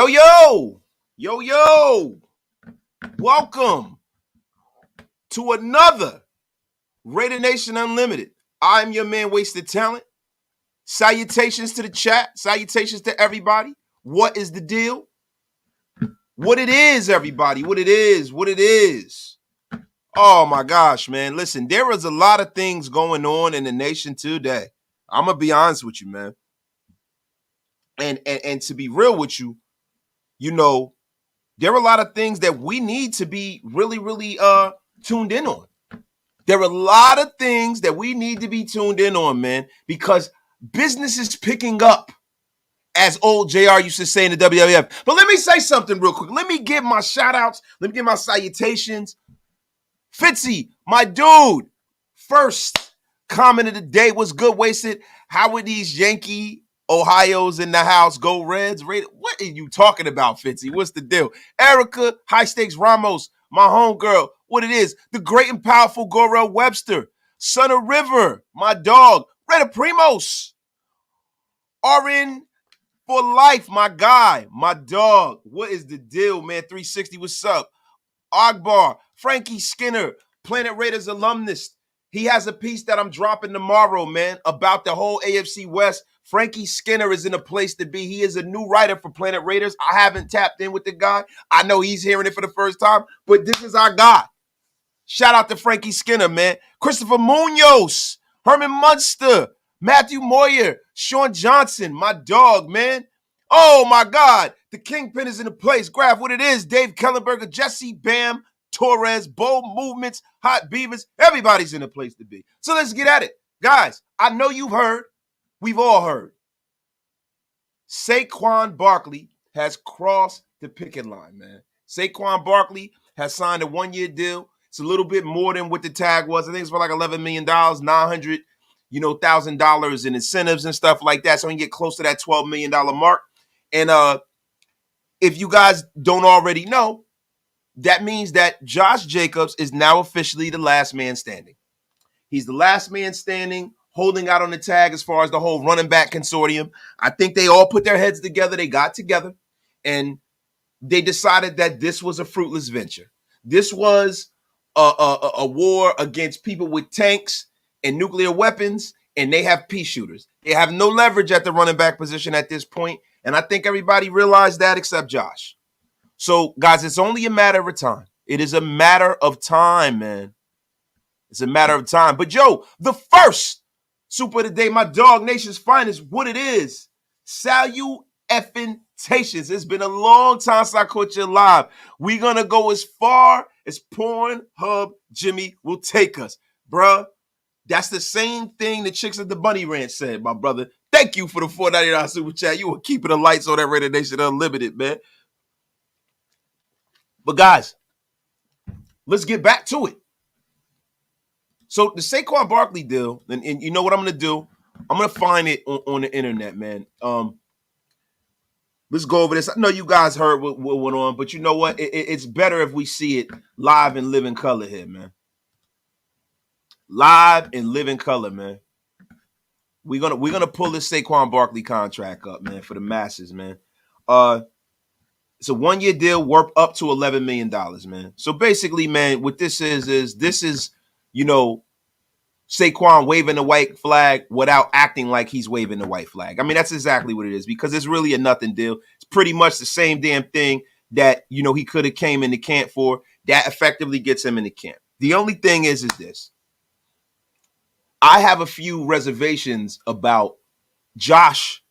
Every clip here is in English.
Yo, yo, yo, yo, welcome to another Raider Nation Unlimited. I'm your man, Wasted Talent. Salutations to the chat. Salutations to everybody. What is the deal? What it is, everybody. What it is. Oh, my gosh, man. Listen, there is a lot of things going on in the nation today. I'm going to be honest with you, man. And to be real with you, you know, there are a lot of things that we need to be really tuned in on. There are a lot of things that we need to be tuned in on, man, because business is picking up, as old JR used to say in the WWF. But let me say something real quick. Let me give my shout outs. Let me give my salutations. Fitzy, my dude, first comment of the day was good, Wasted. How are these Yankee Ohio's in the house? Go Reds. What are you talking about, Fitzy? What's the deal? Erica, High Stakes Ramos, my homegirl. What it is? The great and powerful Gorell Webster. Son of River, my dog. Reda Primos. RN for life, my guy, my dog. What is the deal, man? 360, what's up? Ogbar, Frankie Skinner, Planet Raiders alumnus. He has a piece that I'm dropping tomorrow, man, about the whole AFC West. Frankie Skinner is in a place to be. He is a new writer for Planet Raiders. I haven't tapped in with the guy. I know he's hearing it for the first time, but this is our guy. Shout out to Frankie Skinner, man. Christopher Munoz, Herman Munster, Matthew Moyer, Sean Johnson, my dog, man. Oh, my God. The Kingpin is in the place. Grab what it is. Dave Kellenberger, Jesse Bam, Torres, Bold Movements, Hot Beavers. Everybody's in a place to be. So let's get at it. Guys, I know you've heard. We've all heard. Saquon Barkley has crossed the picket line, man. Saquon Barkley has signed a one-year deal. It's a little bit more than what the tag was. I think it's for like $11 million, $900,000 in incentives and stuff like that. So he can get close to that $12 million mark. And if you guys don't already know, that means that Josh Jacobs is now officially the last man standing. He's the last man standing, holding out on the tag as far as the whole running back consortium. I think they all put their heads together. They got together, and they decided that this was a fruitless venture. This was a war against people with tanks and nuclear weapons, and they have pea shooters. They have no leverage at the running back position at this point, and I think everybody realized that except Josh. So, guys, it's only a matter of time. It is a matter of time, man. It's a matter of time. But, yo, the first Super of the Day, my dog nation's finest, what it is. Salutations. It's been a long time since I caught you live. We're going to go as far as Pornhub Jimmy will take us. Bruh, that's the same thing the chicks at the Bunny Ranch said, my brother. Thank you for the $4.99 super chat. You were keeping the lights on that Raider Nation Unlimited, man. But guys, let's get back to it. So the Saquon Barkley deal, and you know what I'm going to do? I'm going to find it on the internet, man. Let's go over this. I know you guys heard what went on, but you know what? It's better if we see it live and live in color here, man. Live and live in color, man. We're gonna pull this Saquon Barkley contract up, man, for the masses, man. It's a one-year deal worth up to $11 million, man. So basically, man, what this is, you know, Saquon waving the white flag without acting like he's waving the white flag. I mean, that's exactly what it is, because it's really a nothing deal. It's pretty much the same damn thing that, you know, he could have came into camp for. That effectively gets him into camp. The only thing is this. I have a few reservations about Josh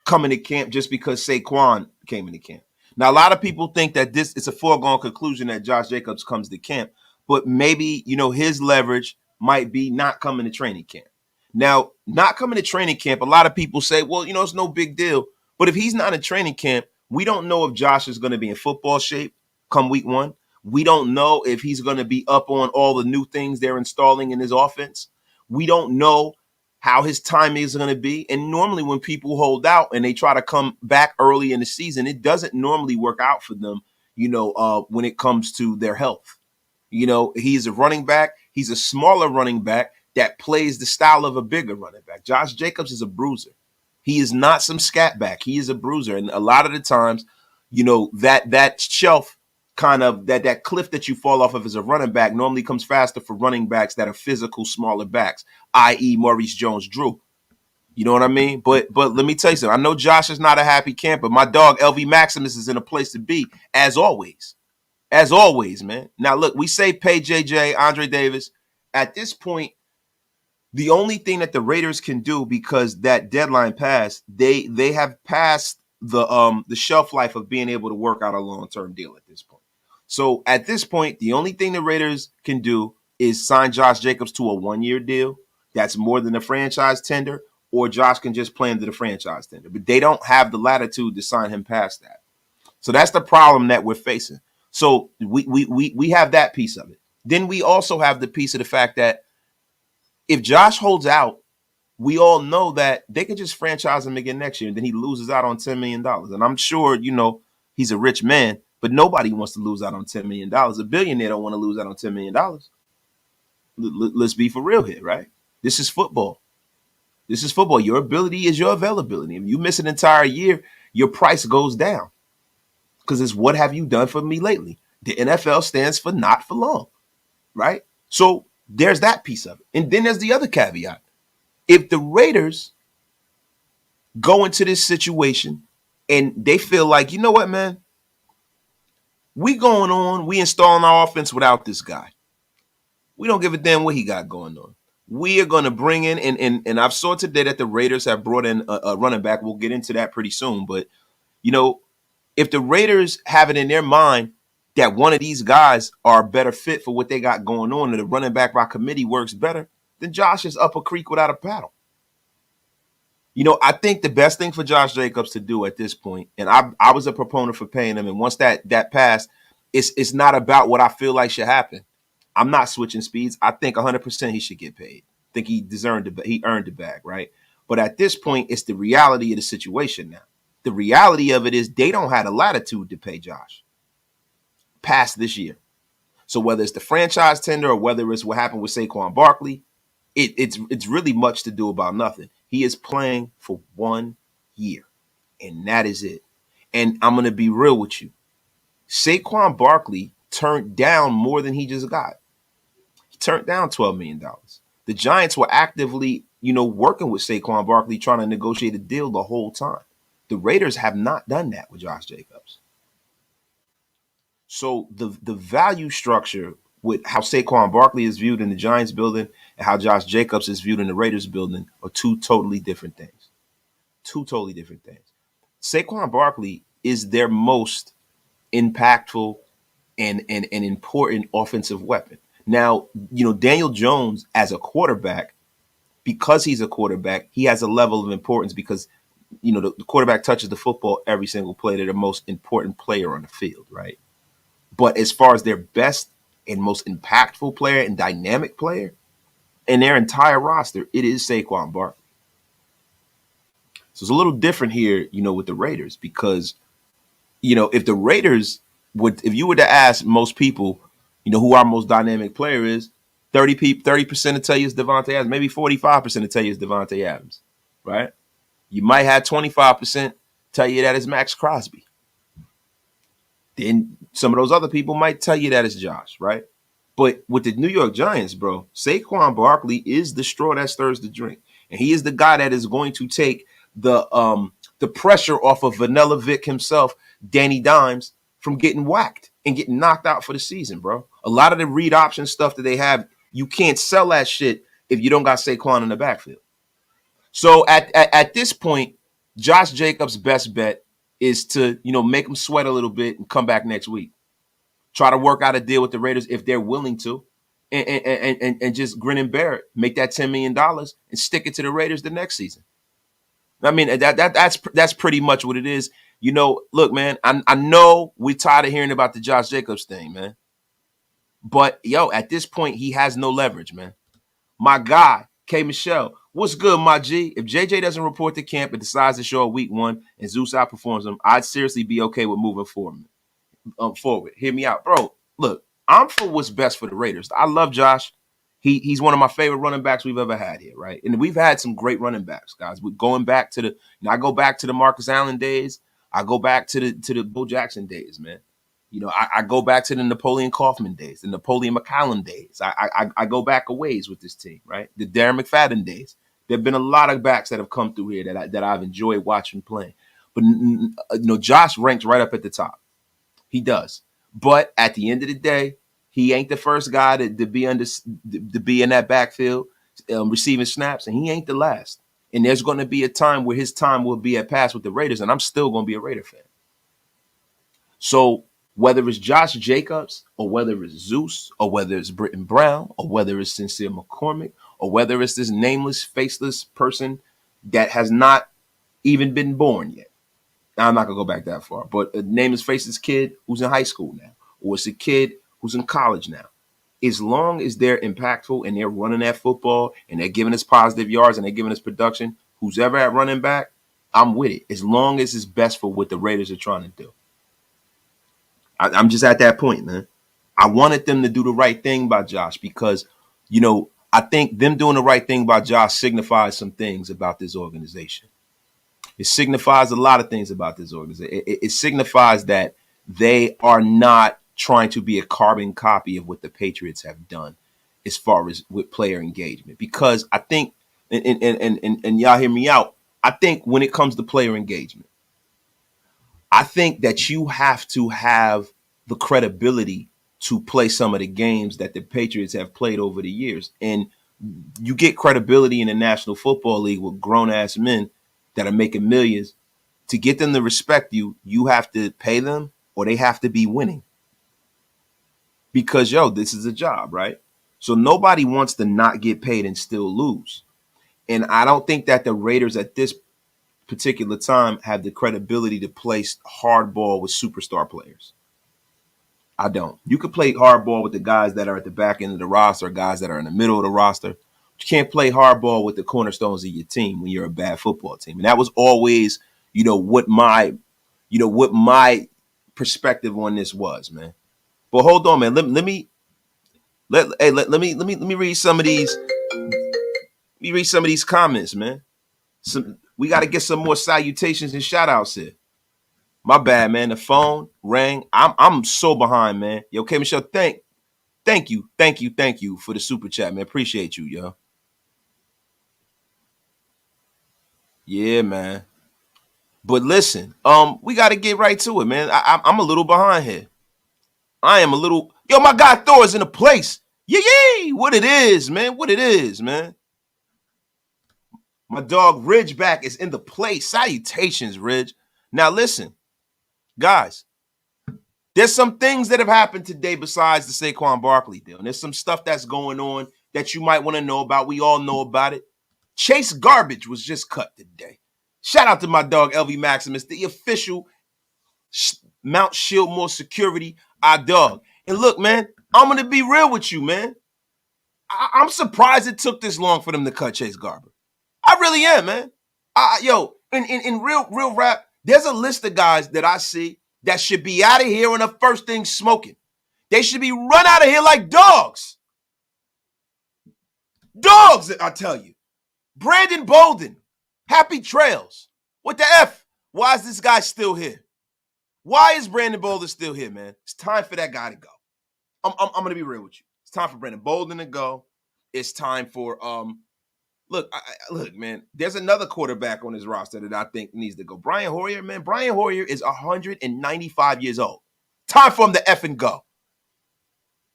coming to camp just because Saquon came into camp. Now, a lot of people think that this is a foregone conclusion that Josh Jacobs comes to camp, but maybe, you know, his leverage might be not coming to training camp. Now, not coming to training camp, a lot of people say, well, you know, it's no big deal. But if he's not in training camp, we don't know if Josh is going to be in football shape come week one. We don't know if he's going to be up on all the new things they're installing in his offense. We don't know how his timing is going to be. And normally when people hold out and they try to come back early in the season, it doesn't normally work out for them, you know, when it comes to their health. You know, he's a running back. He's a smaller running back that plays the style of a bigger running back. Josh Jacobs is a bruiser. He is not some scat back. He is a bruiser. And a lot of the times, that shelf kind of that cliff that you fall off of as a running back normally comes faster for running backs that are physical, smaller backs, i.e. Maurice Jones-Drew. You know what I mean? But let me tell you something. I know Josh is not a happy camper. My dog LV Maximus is in a place to be, as always. As always, man. Now look, we say pay JJ, Andre Davis. At this point, the only thing that the Raiders can do, because that deadline passed, they have passed the shelf life of being able to work out a long-term deal at this point. So at this point, the only thing the Raiders can do is sign Josh Jacobs to a 1-year deal. That's more than a franchise tender, or Josh can just play into the franchise tender. But they don't have the latitude to sign him past that. So that's the problem that we're facing. So we have that piece of it. Then we also have the piece of the fact that if Josh holds out, we all know that they could just franchise him again next year, and then he loses out on $10 million. And I'm sure, he's a rich man, but nobody wants to lose out on $10 million. A billionaire don't want to lose out on $10 million. Let's be for real here, right? This is football. This is football. Your ability is your availability. If you miss an entire year, your price goes down. Because it's what have you done for me lately? The NFL stands for not for long, right? So there's that piece of it. And then there's the other caveat. If the Raiders go into this situation and they feel like, you know what, man? We installing our offense without this guy. We don't give a damn what he got going on. We are going to bring in, and I've saw today that the Raiders have brought in a running back. We'll get into that pretty soon. But, if the Raiders have it in their mind that one of these guys are a better fit for what they got going on, and the running back by committee works better, then Josh is up a creek without a paddle. I think the best thing for Josh Jacobs to do at this point, and I was a proponent for paying him, and once that passed, it's not about what I feel like should happen. I'm not switching speeds. I think 100% he should get paid. I think he earned the bag, right? But at this point, it's the reality of the situation now. The reality of it is they don't have the latitude to pay Josh past this year. So whether it's the franchise tender or whether it's what happened with Saquon Barkley, it's really much to do about nothing. He is playing for 1 year, and that is it. And I'm going to be real with you. Saquon Barkley turned down more than he just got. He turned down $12 million. The Giants were actively, working with Saquon Barkley, trying to negotiate a deal the whole time. The Raiders have not done that with Josh Jacobs. So the value structure with how Saquon Barkley is viewed in the Giants building and how Josh Jacobs is viewed in the Raiders building are two totally different things. Two totally different things. Saquon Barkley is their most impactful and important offensive weapon. Now, Daniel Jones as a quarterback, because he's a quarterback, he has a level of importance because the quarterback touches the football every single play. They're the most important player on the field, right? But as far as their best and most impactful player and dynamic player in their entire roster, it is Saquon Barkley. So it's a little different here, with the Raiders because, if the Raiders if you were to ask most people, who our most dynamic player is, 30% to tell you it's Devontae Adams, maybe 45% to tell you it's Devontae Adams, right? You might have 25% tell you that it's Max Crosby. Then some of those other people might tell you that it's Josh, right? But with the New York Giants, bro, Saquon Barkley is the straw that stirs the drink. And he is the guy that is going to take the pressure off of Vanilla Vic himself, Danny Dimes, from getting whacked and getting knocked out for the season, bro. A lot of the read option stuff that they have, you can't sell that shit if you don't got Saquon in the backfield. So at this point, Josh Jacobs' best bet is to, make him sweat a little bit and come back next week. Try to work out a deal with the Raiders if they're willing to, and just grin and bear it. Make that $10 million and stick it to the Raiders the next season. I mean, that's pretty much what it is. Look, man, I know we're tired of hearing about the Josh Jacobs thing, man. But, at this point, he has no leverage, man. My guy, K. Michelle, what's good, my G? If JJ doesn't report to camp and decides to show up week 1 and Zeus outperforms him, I'd seriously be okay with moving forward. Hear me out. Bro, look, I'm for what's best for the Raiders. I love Josh. He's one of my favorite running backs we've ever had here, right? And we've had some great running backs, guys. We're going back to I go back to the Marcus Allen days. I go back to the Bo Jackson days, man. You know, I go back to the Napoleon Kaufman days, the Napoleon McCallum days. I go back a ways with this team, right? The Darren McFadden days. There have been a lot of backs that have come through here that I've enjoyed watching playing. But Josh ranks right up at the top. He does. But at the end of the day, he ain't the first guy to be in that backfield receiving snaps, and he ain't the last. And there's going to be a time where his time will be at pass with the Raiders, and I'm still going to be a Raider fan. So whether it's Josh Jacobs or whether it's Zeus or whether it's Britton Brown or whether it's Sincere McCormick or whether it's this nameless, faceless person that has not even been born yet. Now, I'm not going to go back that far, but a nameless, faceless kid who's in high school now, or it's a kid who's in college now. As long as they're impactful and they're running that football and they're giving us positive yards and they're giving us production, who's ever at running back, I'm with it. As long as it's best for what the Raiders are trying to do. I'm just at that point, man. I wanted them to do the right thing by Josh because, you know, I think them doing the right thing by Josh signifies some things about this organization. It signifies a lot of things about this organization. It signifies that they are not trying to be a carbon copy of what the Patriots have done as far as with player engagement. Because I think, and y'all hear me out, I think when it comes to player engagement, I think that you have to have the credibility to play some of the games that the Patriots have played over the years. And you get credibility in the National Football League with grown-ass men that are making millions. To get them to respect you, you have to pay them or they have to be winning. Because, this is a job, right? So nobody wants to not get paid and still lose. And I don't think that the Raiders at this particular time have the credibility to play hardball with superstar players. I don't. You can play hardball with the guys that are at the back end of the roster, guys that are in the middle of the roster. But you can't play hardball with the cornerstones of your team when you're a bad football team. And that was always, what my perspective on this was, man. But hold on, man. Let me read some of these. Let me read some of these comments, man. We got to get some more salutations and shout outs here. My bad, man. The phone rang. I'm so behind, man. Yo, K. Michelle, thank you for the super chat, man. Appreciate you, yo. Yeah, man. But listen, we got to get right to it, man. I'm a little behind here. I am a little. Yo, my guy Thor is in the place. Yay! What it is, man. My dog Ridgeback is in the place. Salutations, Ridge. Now listen, guys, there's some things that have happened today besides the Saquon Barkley deal. And there's some stuff that's going on that you might want to know about. We all know about it. Chase Garbage was just cut today. Shout out to my dog LV Maximus, the official Mount Shieldmore security, our dog. And look, man, I'm going to be real with you, man. I'm surprised it took this long for them to cut Chase Garbage. I really am, man. In real rap, there's a list of guys that I see that should be out of here on the first thing smoking. They should be run out of here like dogs. Dogs, I tell you. Brandon Bolden, happy trails. What the F? Why is this guy still here? Why is Brandon Bolden still here, man? It's time for that guy to go. I'm going to be real with you. It's time for Brandon Bolden to go. It's time for Look, man, there's another quarterback on his roster that I think needs to go. Brian Hoyer, man. Brian Hoyer is 195 years old. Time for him to effing go.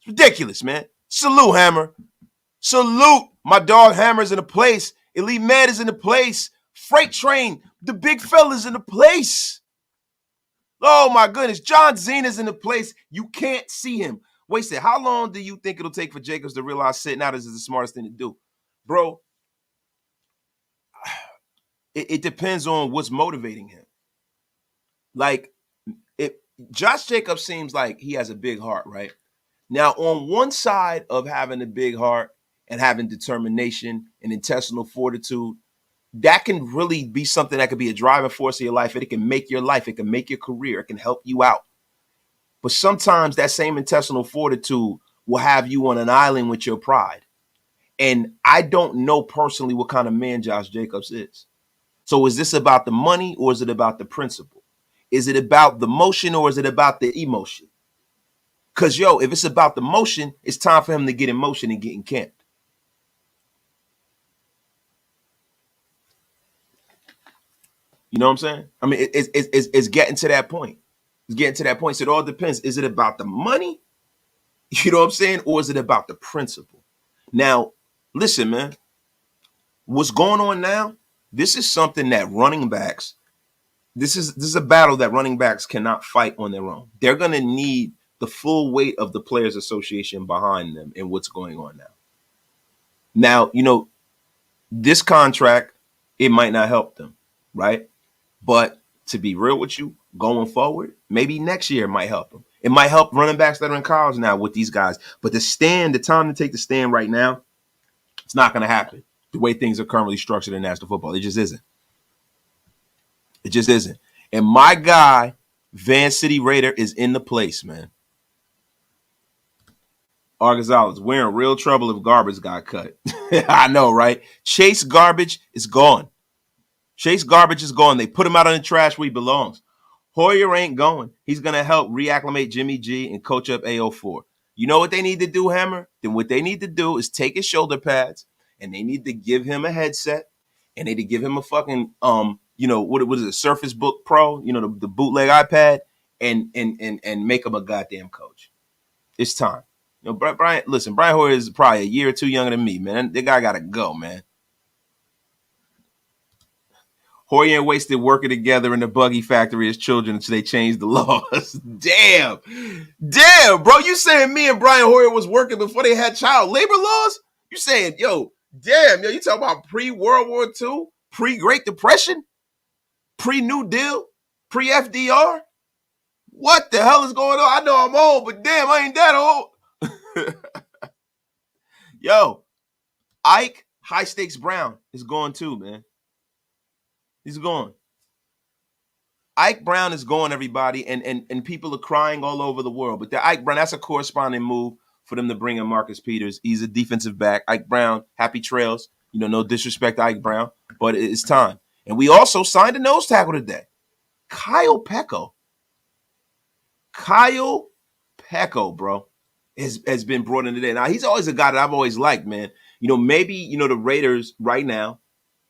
It's ridiculous, man. Salute, Hammer. Salute. My dog Hammer's in the place. Elite Mad is in the place. Freight Train, the big fella's in the place. Oh, my goodness. John Zena's in the place. You can't see him. Wait a second. How long do you think it'll take for Jacobs to realize sitting out is the smartest thing to do? Bro, it depends on what's motivating him. Like, Josh Jacobs seems like he has a big heart, right? Now, on one side of having a big heart and having determination and intestinal fortitude, that can really be something that could be a driving force of your life. It can make your life. It can make your career. It can help you out. But sometimes that same intestinal fortitude will have you on an island with your pride. And I don't know personally what kind of man Josh Jacobs is. So is this about the money or is it about the principle? Is it about the motion or is it about the emotion? Because, if it's about the motion, it's time for him to get in motion and get in camp. You know what I'm saying? I mean, it's getting to that point. It's getting to that point. So it all depends. Is it about the money? You know what I'm saying? Or is it about the principle? Now, listen, man. What's going on now? This is something that running backs, this is a battle that running backs cannot fight on their own. They're going to need the full weight of the Players Association behind them and what's going on now. Now, this contract, it might not help them, right? But to be real with you, going forward, maybe next year it might help them. It might help running backs that are in college now with these guys. But the time to take the stand right now, it's not going to happen the way things are currently structured in national football. It just isn't. It just isn't. And my guy, Van City Raider, is in the place, man. R. Gonzalez, we're in real trouble if Garbage got cut. I know, right? Chase Garbage is gone. Chase Garbage is gone. They put him out on the trash where he belongs. Hoyer ain't going. He's going to help reacclimate Jimmy G and coach up AO4. You know what they need to do, Hammer? Then what they need to do is take his shoulder pads and they need to give him a headset and they need to give him a fucking, what is it, Surface Book Pro, the bootleg iPad and make him a goddamn coach. It's time. Brian Hoyer is probably a year or two younger than me, man. The guy got to go, man. Hoyer and Wasted working together in the buggy factory as children until they changed the laws. Damn, bro. You saying me and Brian Hoyer was working before they had child labor laws? You saying, you talking about pre-World War II, pre-Great Depression, pre-New Deal, pre-FDR? What the hell is going on? I know I'm old, but damn, I ain't that old. Ike High Stakes Brown is going too, man. He's gone. Ike Brown is gone, everybody, and people are crying all over the world. But Ike Brown, that's a corresponding move for them to bring in Marcus Peters. He's a defensive back. Ike Brown, happy trails. No disrespect to Ike Brown, but it's time. And we also signed a nose tackle today. Kyle Peko, bro, has been brought in today. Now, he's always a guy that I've always liked, man. Maybe, the Raiders right now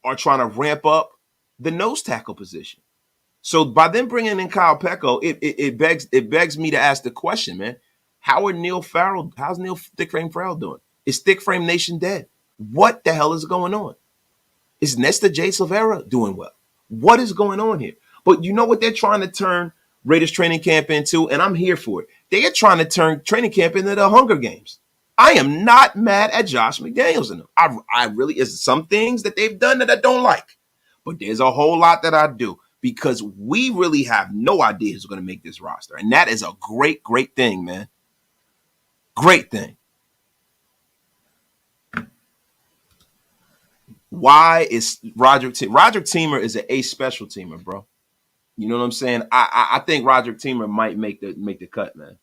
are trying to ramp up the nose tackle position. So by them bringing in Kyle Peko, it begs me to ask the question, man. How's Neil Thick Frame Farrell doing? Is Thick Frame Nation dead? What the hell is going on? Is Nesta J. Silvera doing well? What is going on here? But you know what they're trying to turn Raiders training camp into, and I'm here for it. They are trying to turn training camp into the Hunger Games. I am not mad at Josh McDaniels and them. I really, is some things that they've done that I don't like. But there's a whole lot that I do because we really have no idea who's going to make this roster. And that is a great, great thing, man. Great thing. Why is Roderick Teamer is an ace special teamer, bro. You know what I'm saying? I think Roderick Teamer might make the cut, man.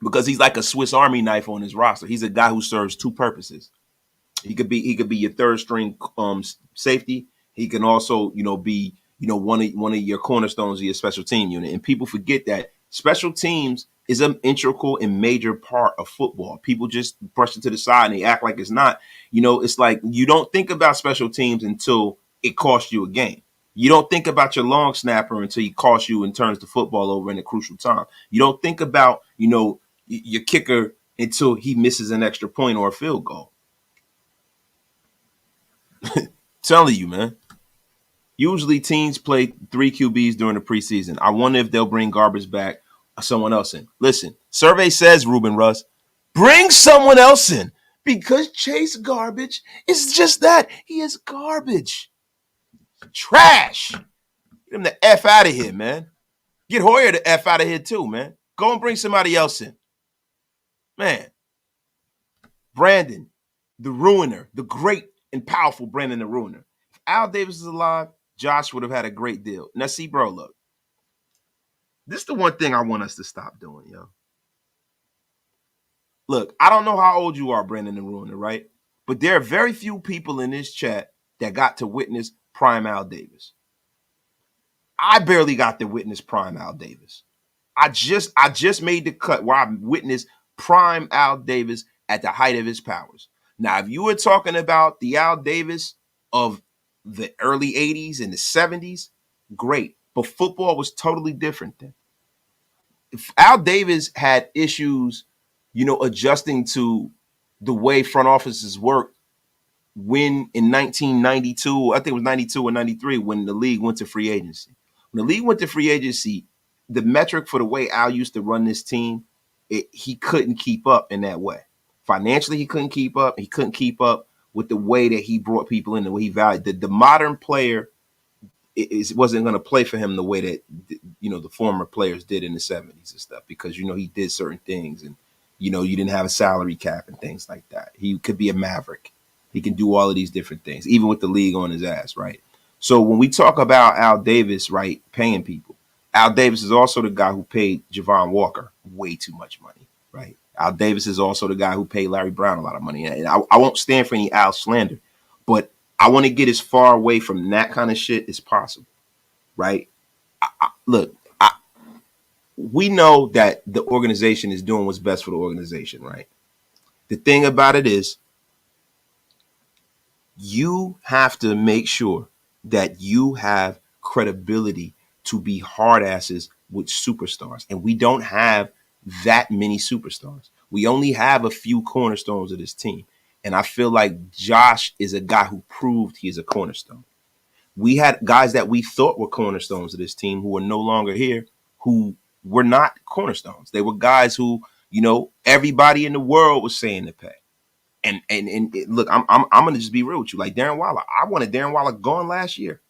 Because he's like a Swiss Army knife on his roster. He's a guy who serves two purposes. He could be your third string safety. He can also, be, one of your cornerstones of your special team unit. And people forget that special teams is an integral and major part of football. People just brush it to the side and they act like it's not. It's like you don't think about special teams until it costs you a game. You don't think about your long snapper until he costs you and turns the football over in a crucial time. You don't think about, your kicker until he misses an extra point or a field goal. Telling you, man. Usually teams play 3 QBs during the preseason. I wonder if they'll bring Garbage back or someone else in. Listen, survey says, Ruben Russ, bring someone else in because Chase Garbage is just that. He is garbage. Trash. Get him the F out of here, man. Get Hoyer the F out of here too, man. Go and bring somebody else in. Man. Brandon, the ruiner, the great and powerful Brandon the Ruiner. If Al Davis is alive, Josh would have had a great deal. Now, see, bro, look. This is the one thing I want us to stop doing, yo. Look, I don't know how old you are, Brandon the Ruiner, right? But there are very few people in this chat that got to witness prime Al Davis. I barely got to witness prime Al Davis. I just made the cut where I witnessed prime Al Davis at the height of his powers. Now, if you were talking about the Al Davis of the early 80s and the 70s, great. But football was totally different then. If Al Davis had issues, adjusting to the way front offices work when in 1992, I think it was 92 or 93, when the league went to free agency. When the league went to free agency, the metric for the way Al used to run this team, he couldn't keep up in that way. Financially, he couldn't keep up. He couldn't keep up with the way that he brought people in, the way he valued. The modern player wasn't going to play for him the way that the former players did in the 70s and stuff, because he did certain things, and you didn't have a salary cap and things like that. He could be a maverick. He can do all of these different things, even with the league on his ass, right? So when we talk about Al Davis, right, paying people, Al Davis is also the guy who paid Javon Walker way too much money, right? Al Davis is also the guy who paid Larry Brown a lot of money. And I won't stand for any Al slander, but I want to get as far away from that kind of shit as possible, right? Look, we know that the organization is doing what's best for the organization, right? The thing about it is, you have to make sure that you have credibility to be hard asses with superstars. And we don't have that many superstars. We only have a few cornerstones of this team. And I feel like Josh is a guy who proved he is a cornerstone. We had guys that we thought were cornerstones of this team who are no longer here, who were not cornerstones. They were guys who, everybody in the world was saying to pay. And look, I'm gonna just be real with you. Like Darren Waller, I wanted Darren Waller gone last year.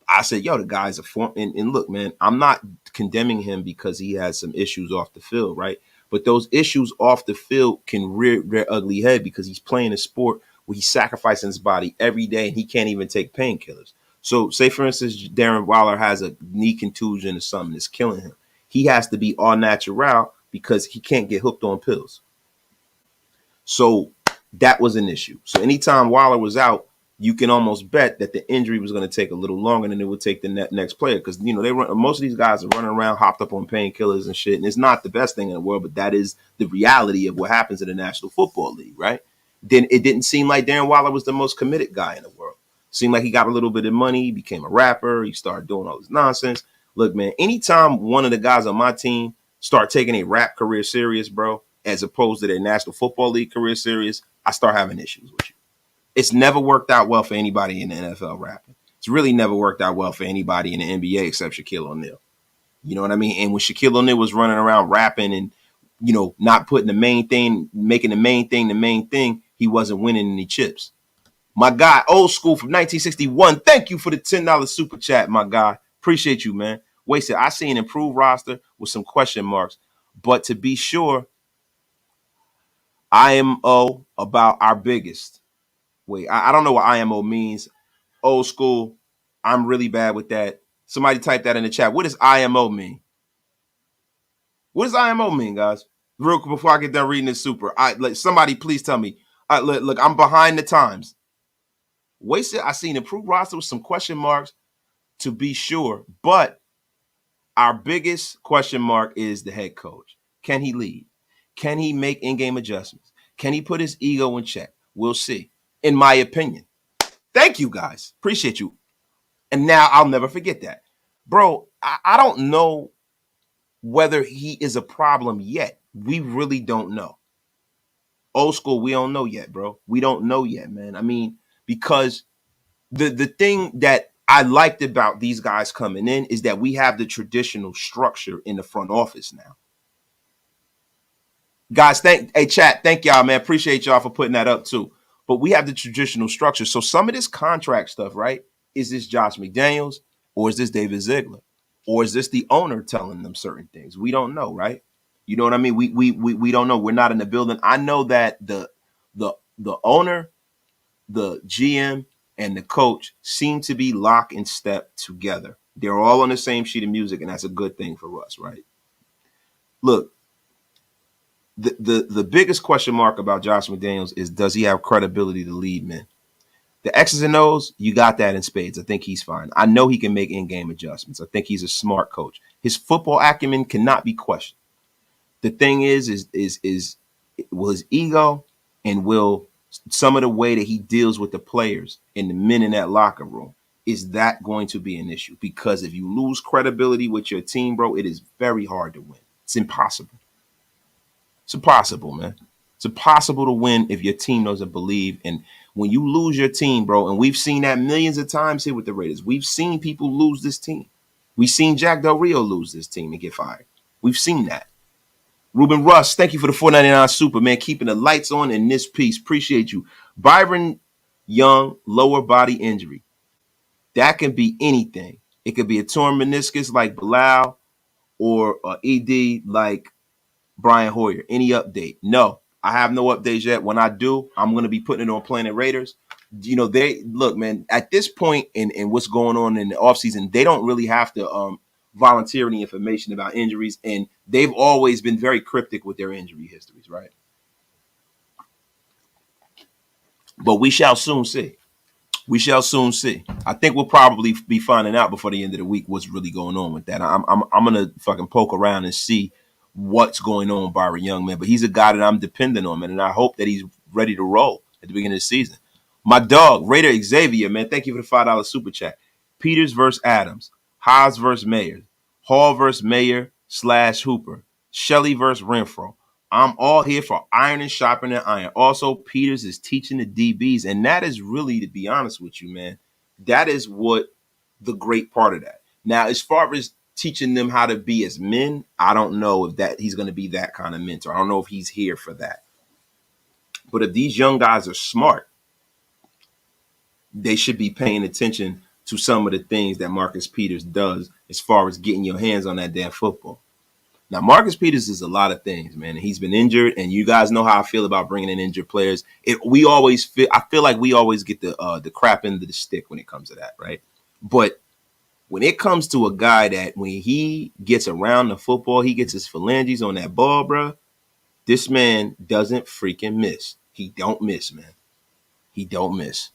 I said, yo, the guy's a form. And look, man, I'm not condemning him because he has some issues off the field, right? But those issues off the field can rear their ugly head because he's playing a sport where he's sacrificing his body every day and he can't even take painkillers. So say, for instance, Darren Waller has a knee contusion or something that's killing him. He has to be all natural because he can't get hooked on pills. So that was an issue. So anytime Waller was out, you can almost bet that the injury was going to take a little longer than it would take the next player, because most of these guys are running around hopped up on painkillers and shit, and it's not the best thing in the world, but that is the reality of what happens in the National Football League, right? Then it didn't seem like Darren Waller was the most committed guy in the world. Seemed like he got a little bit of money, he became a rapper, he started doing all this nonsense. Look, man, anytime one of the guys on my team start taking a rap career serious, bro, as opposed to their National Football League career serious, I start having issues with you. It's never worked out well for anybody in the NFL rapping. It's really never worked out well for anybody in the NBA except Shaquille O'Neal. You know what I mean? And when Shaquille O'Neal was running around rapping and, not putting the main thing, making the main thing, he wasn't winning any chips. My guy, old school from 1961, thank you for the $10 super chat, my guy. Appreciate you, man. Wasted. I see an improved roster with some question marks. But to be sure, IMO about our biggest. Wait, I don't know what IMO means. Old school. I'm really bad with that. Somebody type that in the chat. What does IMO mean? What does IMO mean, guys? Real quick before I get done reading this super. Somebody please tell me. Look, I'm behind the times. Wasted. I see an improved roster with some question marks to be sure. But our biggest question mark is the head coach. Can he lead? Can he make in-game adjustments? Can he put his ego in check? We'll see. In my opinion. Thank you, guys. Appreciate you. And now I'll never forget that. Bro, I don't know whether he is a problem yet. We really don't know. Old school, we don't know yet, bro. We don't know yet, man. I mean, because the thing that I liked about these guys coming in is that we have the traditional structure in the front office now. Guys, chat, thank y'all, man. Appreciate y'all for putting that up too. But we have the traditional structure. So some of this contract stuff, right? Is this Josh McDaniels or is this David Ziegler? Or is this the owner telling them certain things? We don't know, right? You know what I mean? We don't know. We're not in the building. I know that the owner, the GM, and the coach seem to be lock and step together. They're all on the same sheet of music, and that's a good thing for us, right? Look, the biggest question mark about Josh McDaniels is, does he have credibility to lead men? The X's and O's, you got that in spades. I think he's fine. I know he can make in-game adjustments. I think he's a smart coach. His football acumen cannot be questioned. The thing is will his ego and will some of the way that he deals with the players and the men in that locker room, is that going to be an issue? Because if you lose credibility with your team, bro, it is very hard to win. It's impossible. It's impossible, man. It's impossible to win if your team doesn't believe. And when you lose your team, bro, and we've seen that millions of times here with the Raiders. We've seen people lose this team. We've seen Jack Del Rio lose this team and get fired. We've seen that. Ruben Russ, thank you for the $4.99 super, man. Keeping the lights on in this piece. Appreciate you. Byron Young, lower body injury. That can be anything. It could be a torn meniscus like Bilal or ED like Brian Hoyer. Any update? No, I have no updates yet. When I do, I'm going to be putting it on Planet Raiders. You know, they look, man, at this point in what's going on in the offseason, they don't really have to volunteer any information about injuries. And they've always been very cryptic with their injury histories, right? But we shall soon see. We shall soon see. I think we'll probably be finding out before the end of the week what's really going on with that. I'm gonna fucking poke around and see what's going on with Byron Young, man. But he's a guy that I'm dependent on, man, and I hope that he's ready to roll at the beginning of the season. My dog, Raider Xavier, man, thank you for the $5 super chat. Peters versus Adams, Haas versus Mayer, Hall versus Mayer / Hooper, Shelley versus Renfro. I'm all here for iron and sharpening iron. Also, Peters is teaching the DBs, and that is really, to be honest with you, man, that is what the great part of that. Now, as far as teaching them how to be as men, I don't know if that he's going to be that kind of mentor. I don't know if he's here for that. But if these young guys are smart, they should be paying attention to some of the things that Marcus Peters does as far as getting your hands on that damn football. Now, Marcus Peters is a lot of things, man. He's been injured, and you guys know how I feel about bringing in injured players. I feel like we always get the crap end of the stick when it comes to that, right? But when it comes to a guy that when he gets around the football, he gets his phalanges on that ball, bro, this man doesn't freaking miss. He don't miss, man. He don't miss.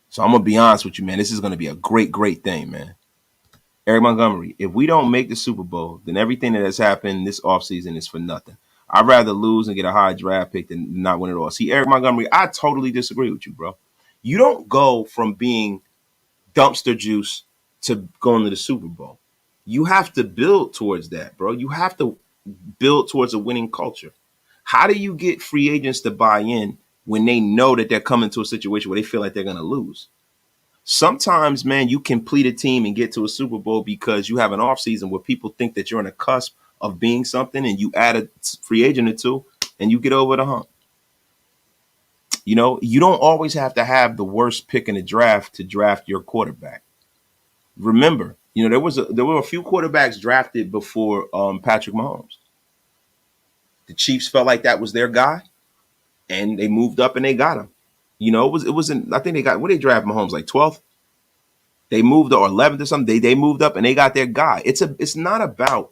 So I'm going to be honest with you, man. This is going to be a great, great thing, man. Eric Montgomery, if we don't make the Super Bowl, then everything that has happened this offseason is for nothing. I'd rather lose and get a high draft pick than not win it all. See, Eric Montgomery, I totally disagree with you, bro. You don't go from being dumpster juice to going to the Super Bowl. You have to build towards that, bro. You have to build towards a winning culture. How do you get free agents to buy in when they know that they're coming to a situation where they feel like they're going to lose? Sometimes, man, you complete a team and get to a Super Bowl because you have an offseason where people think that you're on the cusp of being something, and you add a free agent or two and you get over the hump. You know, you don't always have to have the worst pick in the draft to draft your quarterback. Remember, you know, there were a few quarterbacks drafted before Patrick Mahomes. The Chiefs felt like that was their guy, and they moved up and they got him. You know, it wasn't. I think they got, what they draft Mahomes, like 12th. They moved, or 11th or something. They moved up and they got their guy. It's not about,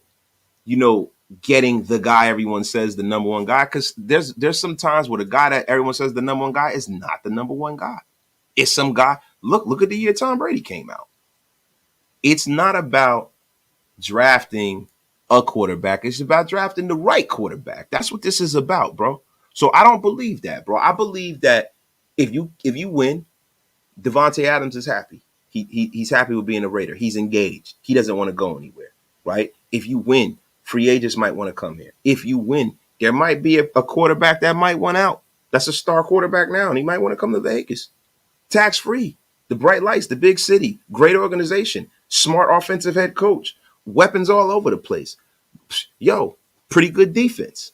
you know, getting the guy everyone says the number one guy, because there's some times where the guy that everyone says the number one guy is not the number one guy. It's some guy. Look at the year Tom Brady came out. It's not about drafting a quarterback. It's about drafting the right quarterback. That's what this is about, bro. So I don't believe that, bro. I believe that if you win, Devontae Adams is happy. He's happy with being a Raider. He's engaged. He doesn't want to go anywhere, right? If you win, free agents might want to come here. If you win, there might be a quarterback that might want out. That's a star quarterback now, and he might want to come to Vegas. Tax-free. The bright lights, the big city, great organization, smart offensive head coach, weapons all over the place. Yo, pretty good defense.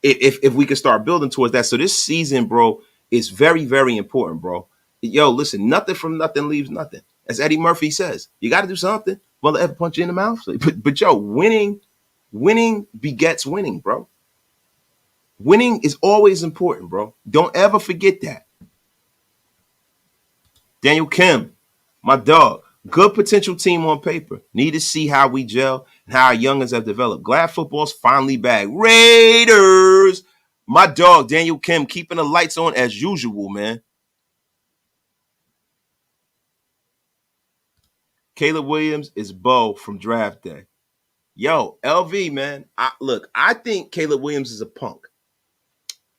If we can start building towards that. So this season, bro, is very, very important, bro. Yo, listen, nothing from nothing leaves nothing. As Eddie Murphy says, you got to do something. Mother ever punch you in the mouth. But yo, winning begets winning, bro. Winning is always important, bro. Don't ever forget that. Daniel Kim, my dog. Good potential team on paper. Need to see how we gel and how our youngins have developed. Glad football's finally back. Raiders. My dog, Daniel Kim, keeping the lights on as usual, man. Caleb Williams is Bo from draft day. Yo, LV, man. I think Caleb Williams is a punk.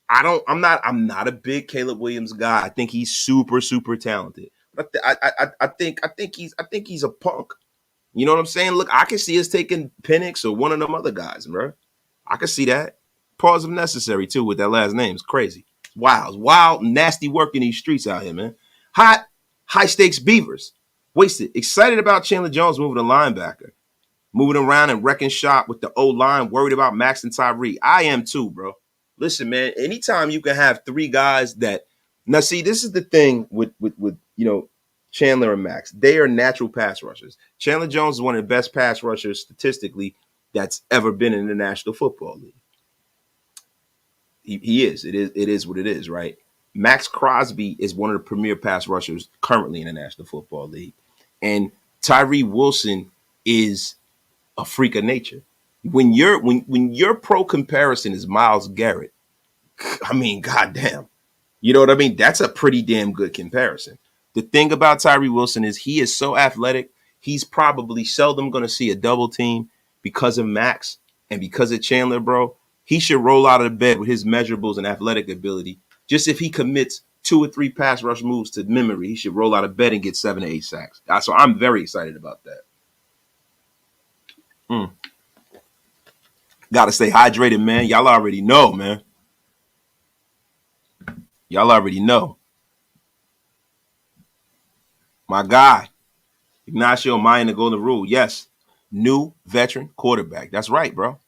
I'm not a big Caleb Williams guy. I think he's super, super talented. But I think he's a punk. You know what I'm saying? Look, I can see us taking Penix or one of them other guys, bro. I can see that. Pause if necessary, too, with that last name. It's crazy. It's wild, nasty work in these streets out here, man. Hot, high stakes beavers. Wasted. Excited about Chandler Jones moving to linebacker. Moving around and wrecking shop with the O-line, worried about Max and Tyree. I am too, bro. Listen, man, anytime you can have three guys that now see, this is the thing with Chandler and Max. They are natural pass rushers. Chandler Jones is one of the best pass rushers statistically that's ever been in the National Football League. He is. It is what it is, right? Max Crosby is one of the premier pass rushers currently in the National Football League. And Tyree Wilson is a freak of nature. When your pro comparison is Myles Garrett, I mean, goddamn. You know what I mean? That's a pretty damn good comparison. The thing about Tyree Wilson is he is so athletic. He's probably seldom going to see a double team because of Max and because of Chandler, bro. He should roll out of the bed with his measurables and athletic ability. Just if he commits 2 or 3 pass rush moves to memory, he should roll out of bed and get 7 to 8 sacks. So I'm very excited about that. Got to stay hydrated, man. Y'all already know, man. Y'all already know. My guy, Ignacio Maya, the Golden Rule. Yes, new veteran quarterback. That's right, bro.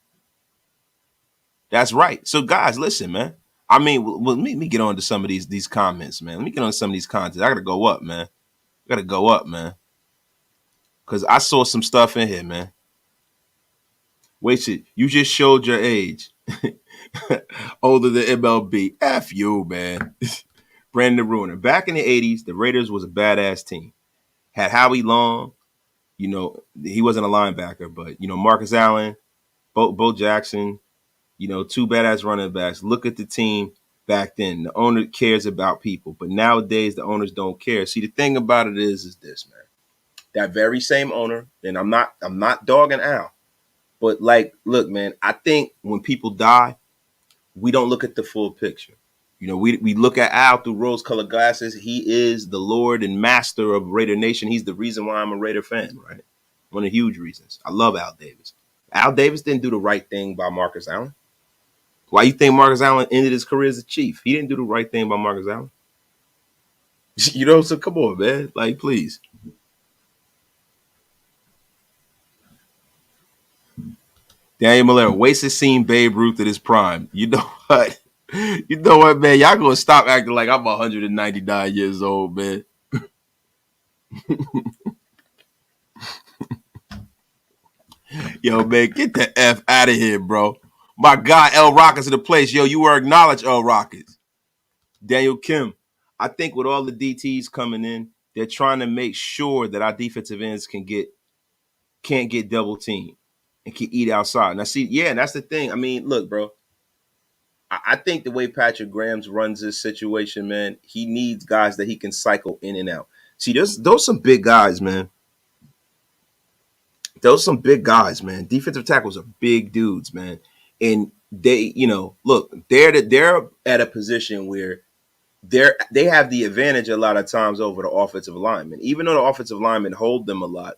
That's right. So, guys, listen, man. I mean, let me get on to some of these comments, man. Let me get on to some of these comments. I got to go up, man. Because I saw some stuff in here, man. Wait, shit. You just showed your age. Older than MLB. F you, man. Brandon Ruiner. Back in the 80s, the Raiders was a badass team. Had Howie Long. He wasn't a linebacker, but, Marcus Allen, Bo Jackson, 2 badass running backs. Look at the team back then. The owner cares about people, but nowadays the owners don't care. See, the thing about it is this, man. That very same owner, and I'm not dogging Al, but look, man, I think when people die, we don't look at the full picture. We look at Al through rose-colored glasses. He is the Lord and Master of Raider Nation. He's the reason why I'm a Raider fan, right? One of the huge reasons. I love Al Davis. Al Davis didn't do the right thing by Marcus Allen. Why you think Marcus Allen ended his career as a Chief? He didn't do the right thing by Marcus Allen. So come on, man. Please. Daniel Miller, wasted seeing Babe Ruth at his prime. You know what? You know what, man? Y'all gonna stop acting like I'm 199 years old, man. Yo, man, get the F out of here, bro. My guy, L Rockets in the place. Yo, you were acknowledged, L Rockets. Daniel Kim, I think with all the DTs coming in, they're trying to make sure that our defensive ends can't get double teamed and can eat outside. Now, see, yeah, that's the thing. I mean, look, bro. I think the way Patrick Graham runs this situation, man, he needs guys that he can cycle in and out. See, those some big guys, man. Defensive tackles are big dudes, man. And they, look, they're at a position where they have the advantage a lot of times over the offensive linemen. Even though the offensive linemen hold them a lot,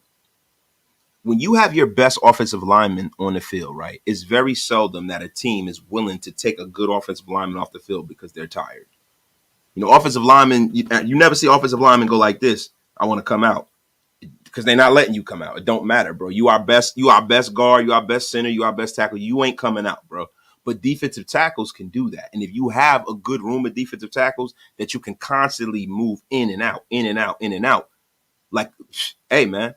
when you have your best offensive lineman on the field, right, it's very seldom that a team is willing to take a good offensive lineman off the field because they're tired. Offensive linemen, you never see offensive linemen go like this. I want to come out because they're not letting you come out. It don't matter, bro. You are best guard, you are best center, you are best tackle. You ain't coming out, bro. But defensive tackles can do that. And if you have a good room of defensive tackles that you can constantly move in and out, hey, man,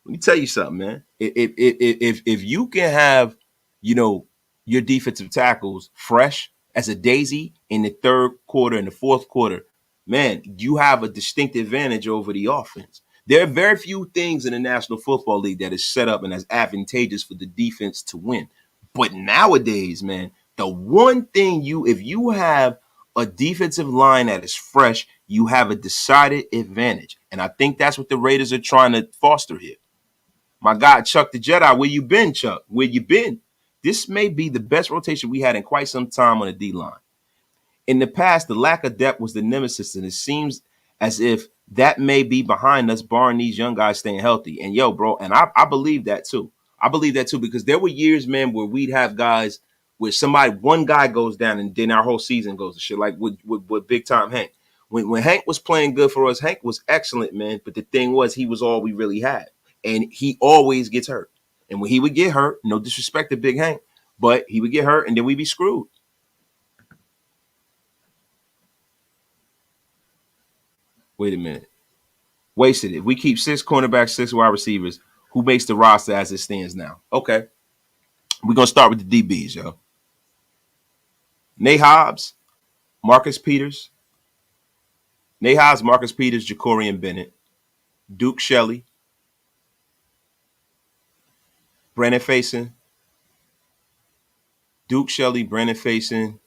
let me tell you something, man. If you can have, your defensive tackles fresh as a daisy in the third quarter and the fourth quarter, man, you have a distinct advantage over the offense. There are very few things in the National Football League that is set up and as advantageous for the defense to win. But nowadays, man, the one thing if you have a defensive line that is fresh, you have a decided advantage. And I think that's what the Raiders are trying to foster here. My guy, Chuck the Jedi, where you been, Chuck? Where you been? This may be the best rotation we had in quite some time on the D-line. In the past, the lack of depth was the nemesis, and it seems as if that may be behind us, barring these young guys staying healthy. And yo, bro, and I believe that too. I believe that too, because there were years, man, where we'd have guys where one guy goes down and then our whole season goes to shit, like with Big Time Hank. When Hank was playing good for us, Hank was excellent, man. But the thing was, he was all we really had. And he always gets hurt. And when he would get hurt, no disrespect to Big Hank, but he would get hurt and then we'd be screwed. Wait a minute. Wasted it. If we keep 6 cornerbacks, 6 wide receivers, who makes the roster as it stands now? Okay. We're going to start with the DBs, yo. Nate Hobbs, Marcus Peters. Nate Hobbs, Marcus Peters, Jacorian Bennett, Duke Shelley, Brandon Faison, Duke Shelley, Brandon Faison.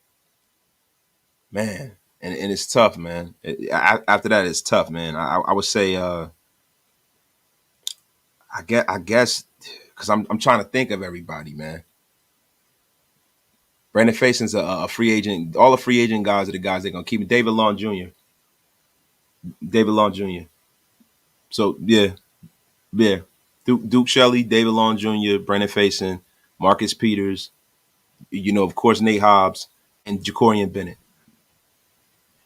Man, and it's tough, man. After that, it's tough, man. I would say, I guess, because I'm trying to think of everybody, man. Brandon Faison's a free agent. All the free agent guys are the guys they're gonna keep. David Long Jr. David Long Jr. So yeah. Duke Shelley, David Long Jr., Brandon Faison, Marcus Peters, of course, Nate Hobbs, and Jacorian Bennett.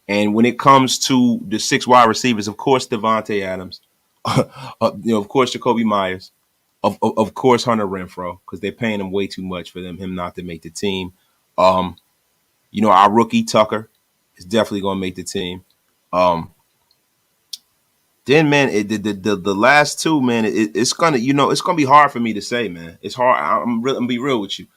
And when it comes to the 6 wide receivers, of course, Devontae Adams, of course, Jacoby Myers, of course, Hunter Renfrow, because they're paying him way too much for him not to make the team. Our rookie Tucker is definitely going to make the team. Then, man, the last 2, man, it's gonna be hard for me to say, man. It's hard. I'm gonna be real with you.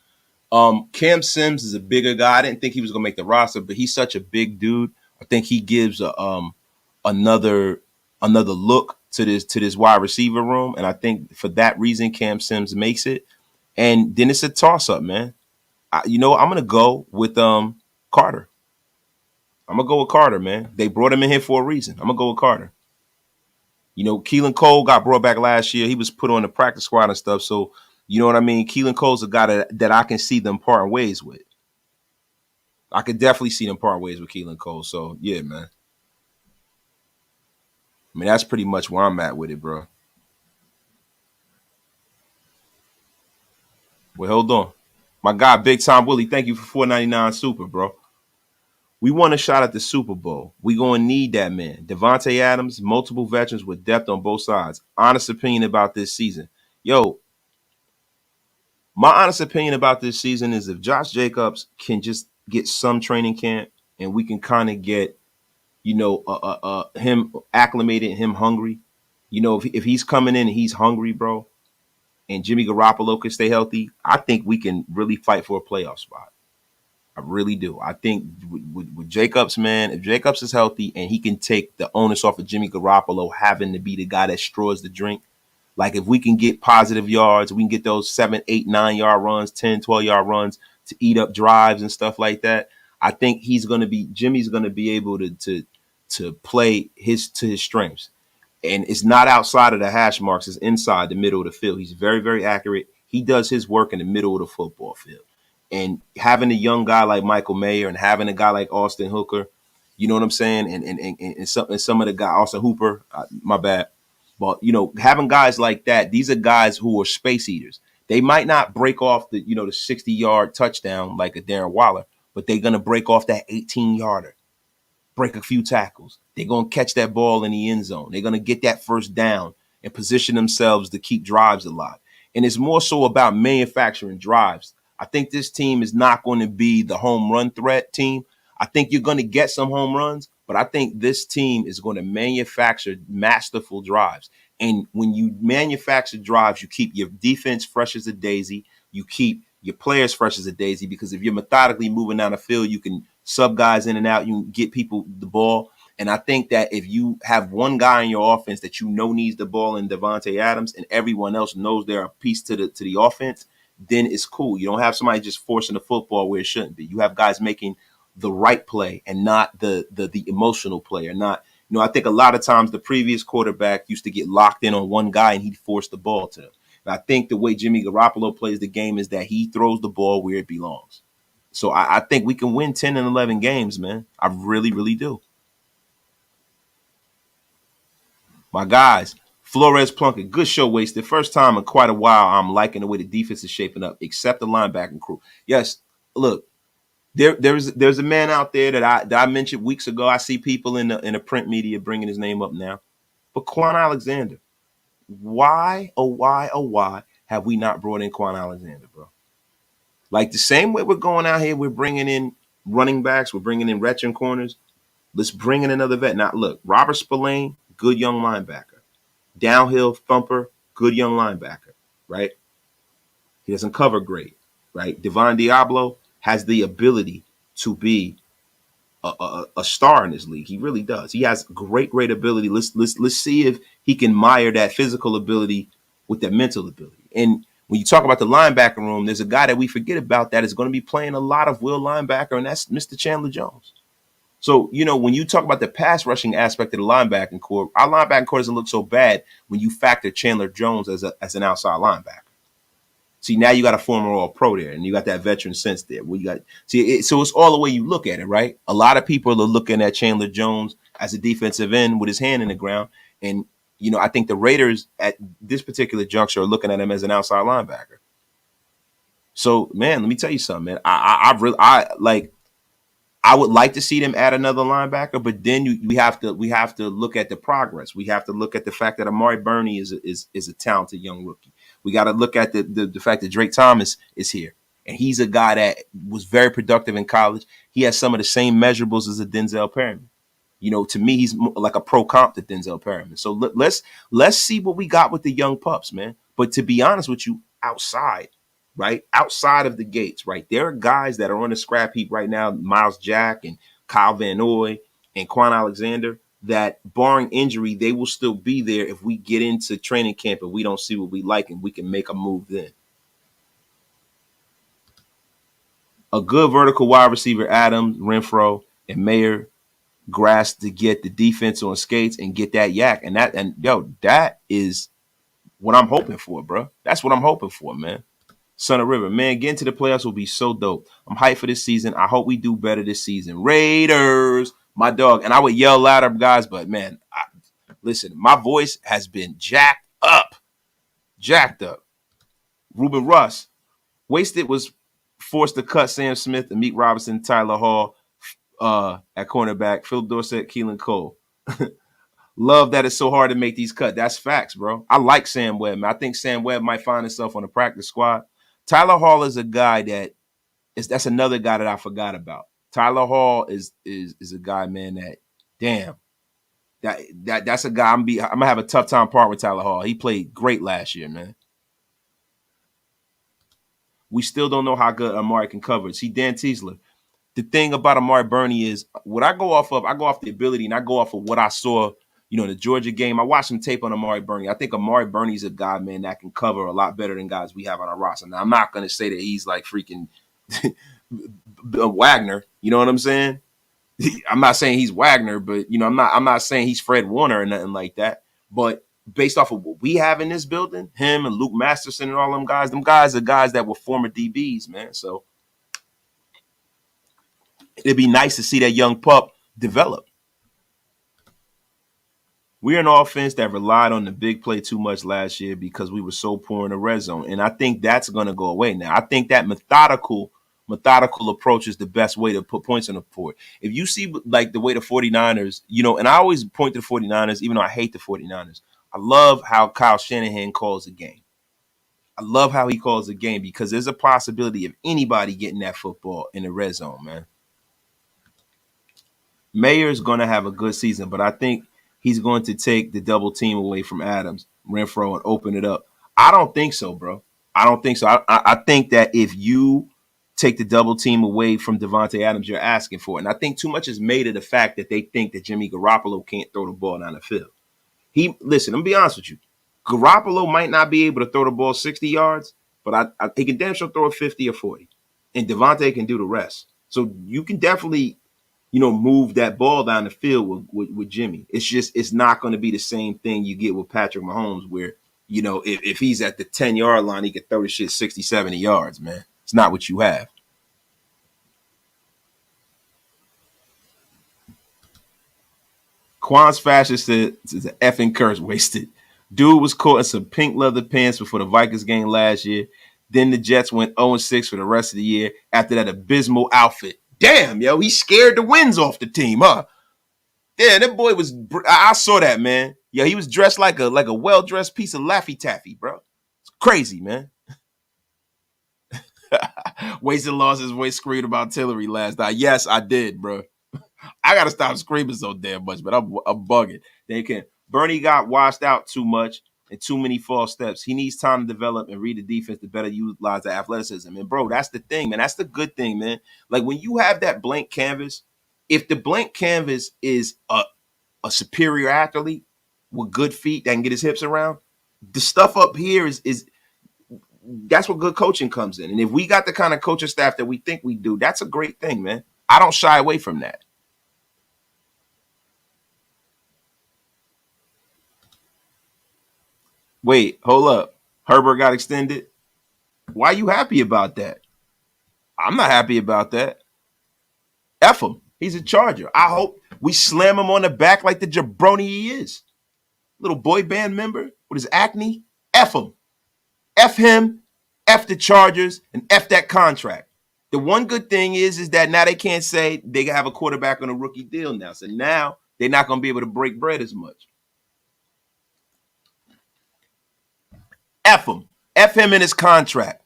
Cam Sims is a bigger guy. I didn't think he was gonna make the roster, but he's such a big dude. I think he gives another look to this wide receiver room, and I think for that reason, Cam Sims makes it. And then it's a toss up, man. I'm gonna go with Carter. I'm gonna go with Carter, man. They brought him in here for a reason. I'm gonna go with Carter. Keelan Cole got brought back last year. He was put on the practice squad and stuff. So, you know what I mean? Keelan Cole's a guy that I can see them parting ways with. I could definitely see them parting ways with Keelan Cole. So, yeah, man. I mean, that's pretty much where I'm at with it, bro. Well, hold on. My guy, Big Tom Willie, thank you for $4.99 super, bro. We want a shot at the Super Bowl. We going to need that, man. Devontae Adams, multiple veterans with depth on both sides. Honest opinion about this season. Yo, my honest opinion about this season is if Josh Jacobs can just get some training camp and we can kind of get, him acclimated and him hungry. If he's coming in and he's hungry, bro, and Jimmy Garoppolo can stay healthy, I think we can really fight for a playoff spot. I really do. I think with Jacobs, man, if Jacobs is healthy and he can take the onus off of Jimmy Garoppolo having to be the guy that straws the drink, like if we can get positive yards, we can get those 7, 8, 9-yard runs, 10, 12-yard runs to eat up drives and stuff like that. I think Jimmy's going to be able to play to his strengths. And it's not outside of the hash marks. It's inside the middle of the field. He's very, very accurate. He does his work in the middle of the football field. And having a young guy like Michael Mayer and having a guy like Austin Hooker, you know what I'm saying? And some of the guys, Austin Hooper, my bad. But, having guys like that, these are guys who are space eaters. They might not break off the 60-yard touchdown like a Darren Waller, but they're going to break off that 18-yarder, break a few tackles. They're going to catch that ball in the end zone. They're going to get that first down and position themselves to keep drives alive. And it's more so about manufacturing drives. I think this team is not going to be the home run threat team. I think you're going to get some home runs, but I think this team is going to manufacture masterful drives. And when you manufacture drives, you keep your defense fresh as a daisy. You keep your players fresh as a daisy, because if you're methodically moving down the field, you can sub guys in and out. You can get people the ball. And I think that if you have one guy in your offense that needs the ball in Devontae Adams and everyone else knows they're a piece to the offense, then it's cool. You don't have somebody just forcing the football where it shouldn't be. You have guys making the right play and not the emotional play, or not I think a lot of times the previous quarterback used to get locked in on one guy and he'd force the ball to him. And I think the way Jimmy Garoppolo plays the game is that he throws the ball where it belongs. So I think we can win 10 and 11 games, man. I really, really do. My guys, Flores Plunkett, good show wasted. First time in quite a while I'm liking the way the defense is shaping up, except the linebacking crew. Yes, look, there's a man out there that I mentioned weeks ago. I see people in the print media bringing his name up now. But Quan Alexander, why have we not brought in Quan Alexander, bro? Like the same way we're going out here, we're bringing in running backs, we're bringing in veteran corners. Let's bring in another vet. Now, look, Robert Spillane, good young linebacker. Downhill thumper, good young linebacker, right? He doesn't cover great, right? Devon Diablo has the ability to be a star in this league. He really does. He has great ability. Let's see if he can mire that physical ability with that mental ability. And when you talk about the linebacker room, there's a guy that we forget about that is going to be playing a lot of will linebacker, and that's Mr. Chandler Jones. So, when you talk about the pass rushing aspect of the linebacking core, our linebacking core doesn't look so bad when you factor Chandler Jones as an outside linebacker. See, now you got a former All-Pro there, and you got that veteran sense there. So it's all the way you look at it, right? A lot of people are looking at Chandler Jones as a defensive end with his hand in the ground, and I think the Raiders at this particular juncture are looking at him as an outside linebacker. So, man, let me tell you something, man. I would like to see them add another linebacker, but then we have to look at the progress. We have to look at the fact that Amari Burney is a talented young rookie. We got to look at the fact that Drake Thomas is here, and he's a guy that was very productive in college. He has some of the same measurables as a Denzel Perryman. To me, he's like a pro comp to Denzel Perryman. So let's see what we got with the young pups, man. But to be honest with you, outside of the gates, right, there are guys that are on the scrap heap right now, Miles Jack and Kyle Van Noy and Quan Alexander, that barring injury, they will still be there if we get into training camp and we don't see what we like and we can make a move then. A good vertical wide receiver, Adams, Renfro, and Mayer grasp to get the defense on skates and get that yak. And that is what I'm hoping for, bro. That's what I'm hoping for, man. Son of River, man, getting to the playoffs will be so dope. I'm hyped for this season. I hope we do better this season. Raiders, my dog. And I would yell louder, guys, but man, listen, my voice has been jacked up. Ruben Russ, Wasted was forced to cut Sam Smith, Amik Robinson, Tyler Hall at cornerback, Philip Dorsett, Keelan Cole. Love that it's so hard to make these cuts. That's facts, bro. I like Sam Webb, man. I think Sam Webb might find himself on the practice squad. Tyler Hall is a guy that's another guy that I forgot about. Tyler Hall is a guy, man, that damn. That's a guy I'm gonna have a tough time part with Tyler Hall. He played great last year, man. We still don't know how good Amari can cover. See, Dan Teasler. The thing about Amari Burney is what I go off the ability and I go off of what I saw, the Georgia game. I watched some tape on Amari Burney. I think Amari Burney's a guy, man, that can cover a lot better than guys we have on our roster. Now, I'm not going to say that he's like freaking Wagner. You know what I'm saying? I'm not saying he's Wagner, but, I'm not saying he's Fred Warner or nothing like that. But based off of what we have in this building, him and Luke Masterson and all them guys are guys that were former DBs, man. So it'd be nice to see that young pup develop. We're an offense that relied on the big play too much last year because we were so poor in the red zone. And I think that's going to go away now. I think that methodical approach is the best way to put points on the board. If you see like the way the 49ers, and I always point to the 49ers, even though I hate the 49ers, I love how Kyle Shanahan calls the game. I love how he calls the game because there's a possibility of anybody getting that football in the red zone, man. Mayer's going to have a good season, but I think he's going to take the double team away from Adams, Renfro, and open it up. I don't think so, bro. I don't think so. I think that if you take the double team away from Devontae Adams, you're asking for it. And I think too much is made of the fact that they think that Jimmy Garoppolo can't throw the ball down the field. Listen, I'm going to be honest with you. Garoppolo might not be able to throw the ball 60 yards, but he can damn sure throw it 50 or 40. And Devontae can do the rest. So you can definitely move that ball down the field with Jimmy. It's not going to be the same thing you get with Patrick Mahomes where, if he's at the 10-yard line, he can throw the shit 60, 70 yards, man. It's not what you have. Quan's fashion said it's an effing curse wasted. Dude was caught in some pink leather pants before the Vikings game last year. Then the Jets went 0-6 for the rest of the year after that abysmal outfit. Damn, yo, he scared the wins off the team, huh? Yeah, that boy was. I saw that, man. Yeah, he was dressed like a well-dressed piece of Laffy Taffy, bro. It's crazy, man. Wasted lost his voice screamed about Tillery last night. Yes, I did, bro. I gotta stop screaming so damn much, but I'm bugging. They can. Bernie got washed out too much and too many false steps. He needs time to develop and read the defense to better utilize the athleticism. And bro, that's the thing, man. That's the good thing, man. Like when you have that blank canvas, if the blank canvas is a superior athlete with good feet that can get his hips around, the stuff up here is that's where good coaching comes in. And if we got the kind of coaching staff that we think we do, that's a great thing, man. I don't shy away from that. Wait, hold up. Herbert got extended. Why are you happy about that? I'm not happy about that. F him. He's a Charger. I hope we slam him on the back like the jabroni he is. Little boy band member with his acne. F him. F him. F the Chargers and F that contract. The one good thing is that now they can't say they have a quarterback on a rookie deal now. So now they're not going to be able to break bread as much. F him. F him in his contract.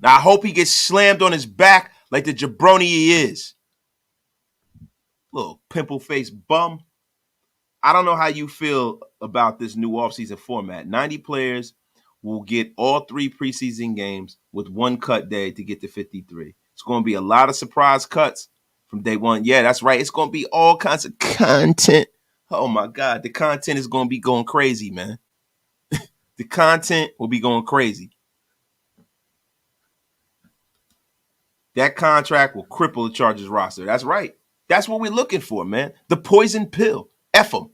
Now, I hope he gets slammed on his back like the jabroni he is. Little pimple-faced bum. I don't know how you feel about this new offseason format. 90 players will get all 3 preseason games with 1 cut day to get to 53. It's going to be a lot of surprise cuts from day one. Yeah, that's right. It's going to be all kinds of content. Oh, my God. The content is going to be going crazy, man. The content will be going crazy. That contract will cripple the Chargers roster. That's right. That's what we're looking for, man. The poison pill. F them.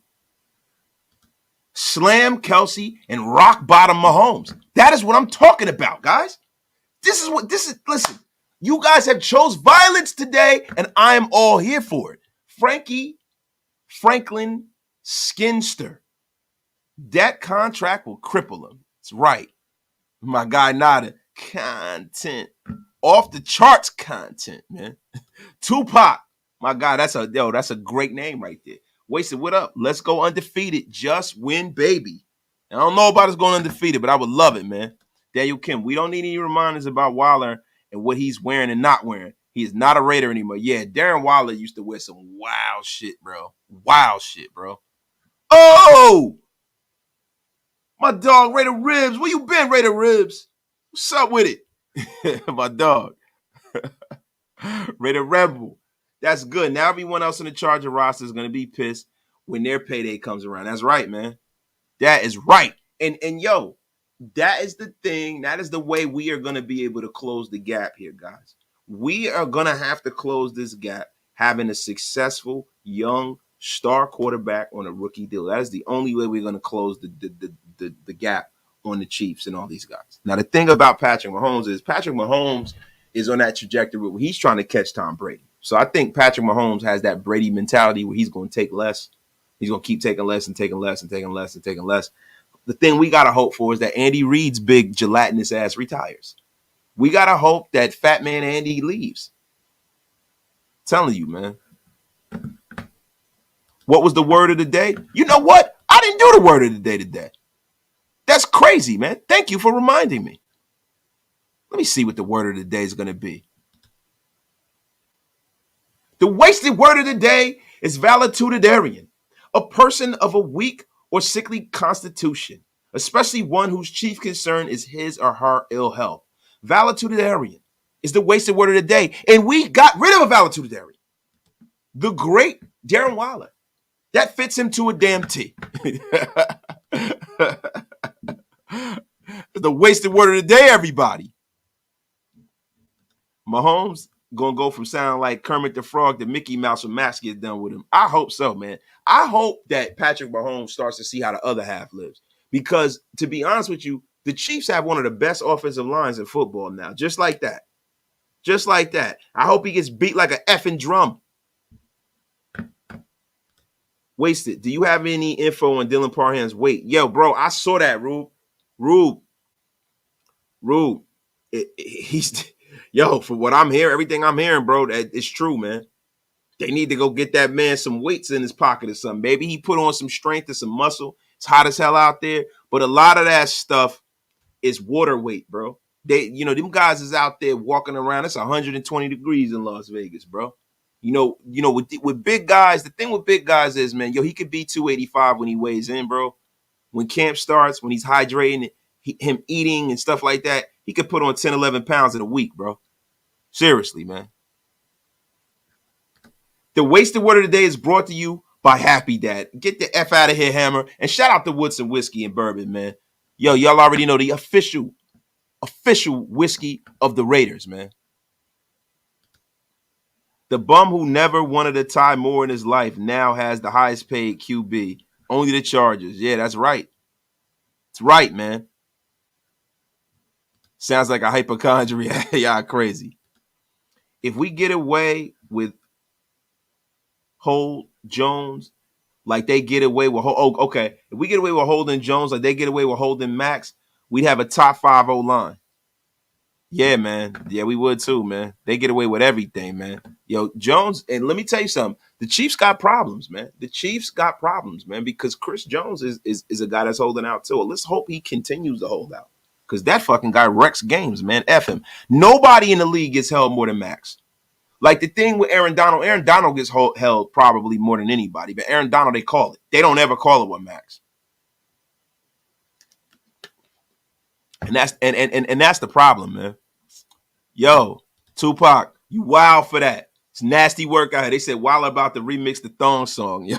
Slam Kelsey and rock bottom Mahomes. That is what I'm talking about, guys. Listen, you guys have chose violence today, and I am all here for it. Franklin Skinster. That contract will cripple him. It's right. My guy Nada. Content. Off the charts content, man. Tupac. My God, that's a great name right there. Wasted, what up? Let's go undefeated. Just win, baby. I don't know about us going undefeated, but I would love it, man. Daniel Kim, we don't need any reminders about Waller and what he's wearing and not wearing. He is not a Raider anymore. Yeah, Darren Waller used to wear some wild shit, bro. Wild shit, bro. Oh! My dog, Raider Ribs. Where you been, Raider Ribs? What's up with it? My dog. Raider Rebel. That's good. Now everyone else in the Charger roster is going to be pissed when their payday comes around. That's right, man. That is right. And yo, that is the thing. That is the way we are going to be able to close the gap here, guys. We are going to have to close this gap having a successful young star quarterback on a rookie deal. That is the only way we're going to close the gap on the Chiefs and all these guys. Now, the thing about Patrick Mahomes is on that trajectory where he's trying to catch Tom Brady. So I think Patrick Mahomes has that Brady mentality where he's going to take less. He's going to keep taking less and taking less and taking less and taking less. The thing we got to hope for is that Andy Reid's big gelatinous ass retires. We got to hope that Fat Man Andy leaves. I'm telling you, man. What was the word of the day? You know what? I didn't do the word of the day today. That's crazy, man. Thank you for reminding me. Let me see what the word of the day is going to be. The wasted word of the day is valetudinarian, a person of a weak or sickly constitution, especially one whose chief concern is his or her ill health. Valetudinarian is the wasted word of the day, and we got rid of a valetudinarian. The great Darren Waller. That fits him to a damn T. The wasted word of the day, everybody. Mahomes gonna go from sounding like Kermit the Frog to Mickey Mouse when Max gets done with him. I hope so, man. I hope that Patrick Mahomes starts to see how the other half lives. Because to be honest with you, the Chiefs have one of the best offensive lines in football now. Just like that. Just like that. I hope he gets beat like an effing drum. Wasted. Do you have any info on Dylan Parham's weight? Yo, bro, I saw that, Rube. Rube. He's yo, for what I'm hearing, everything I'm hearing, bro, that it's true, man. They need to go get that man some weights in his pocket or something. Maybe he put on some strength and some muscle. It's hot as hell out there. But a lot of that stuff is water weight, bro. Them guys is out there walking around. It's 120 degrees in Las Vegas, bro. With big guys, the thing with big guys is, man, he could be 285 when he weighs in, bro. When camp starts, when he's hydrating, him eating and stuff like that, he could put on 10, 11 pounds in a week, bro. Seriously, man. The Wasted Word of the Day is brought to you by Happy Dad. Get the F out of here, Hammer. And shout out to Woodson Whiskey and Bourbon, man. Yo, y'all already know the official whiskey of the Raiders, man. The bum who never wanted to tie more in his life now has the highest paid QB. Only the Chargers. Yeah, that's right. It's right, man. Sounds like a hypochondriac. Y'all crazy. If we get away with Hold Jones like they get away with if we get away with holding Jones like they get away with holding Max, we'd have a top 5 O-line. Yeah, man. Yeah, we would too, man. They get away with everything, man. Yo, Jones, and let me tell you something. The Chiefs got problems, man. The Chiefs got problems, man, because Chris Jones is a guy that's holding out too. Let's hope he continues to hold out. Because that fucking guy wrecks games, man. F him. Nobody in the league gets held more than Max. Like the thing with Aaron Donald gets held probably more than anybody, but Aaron Donald, they call it. They don't ever call it with Max. And that's the problem, man. Yo, Tupac, you wild for that. It's nasty work out here. They said wild about to remix the thong song, yo.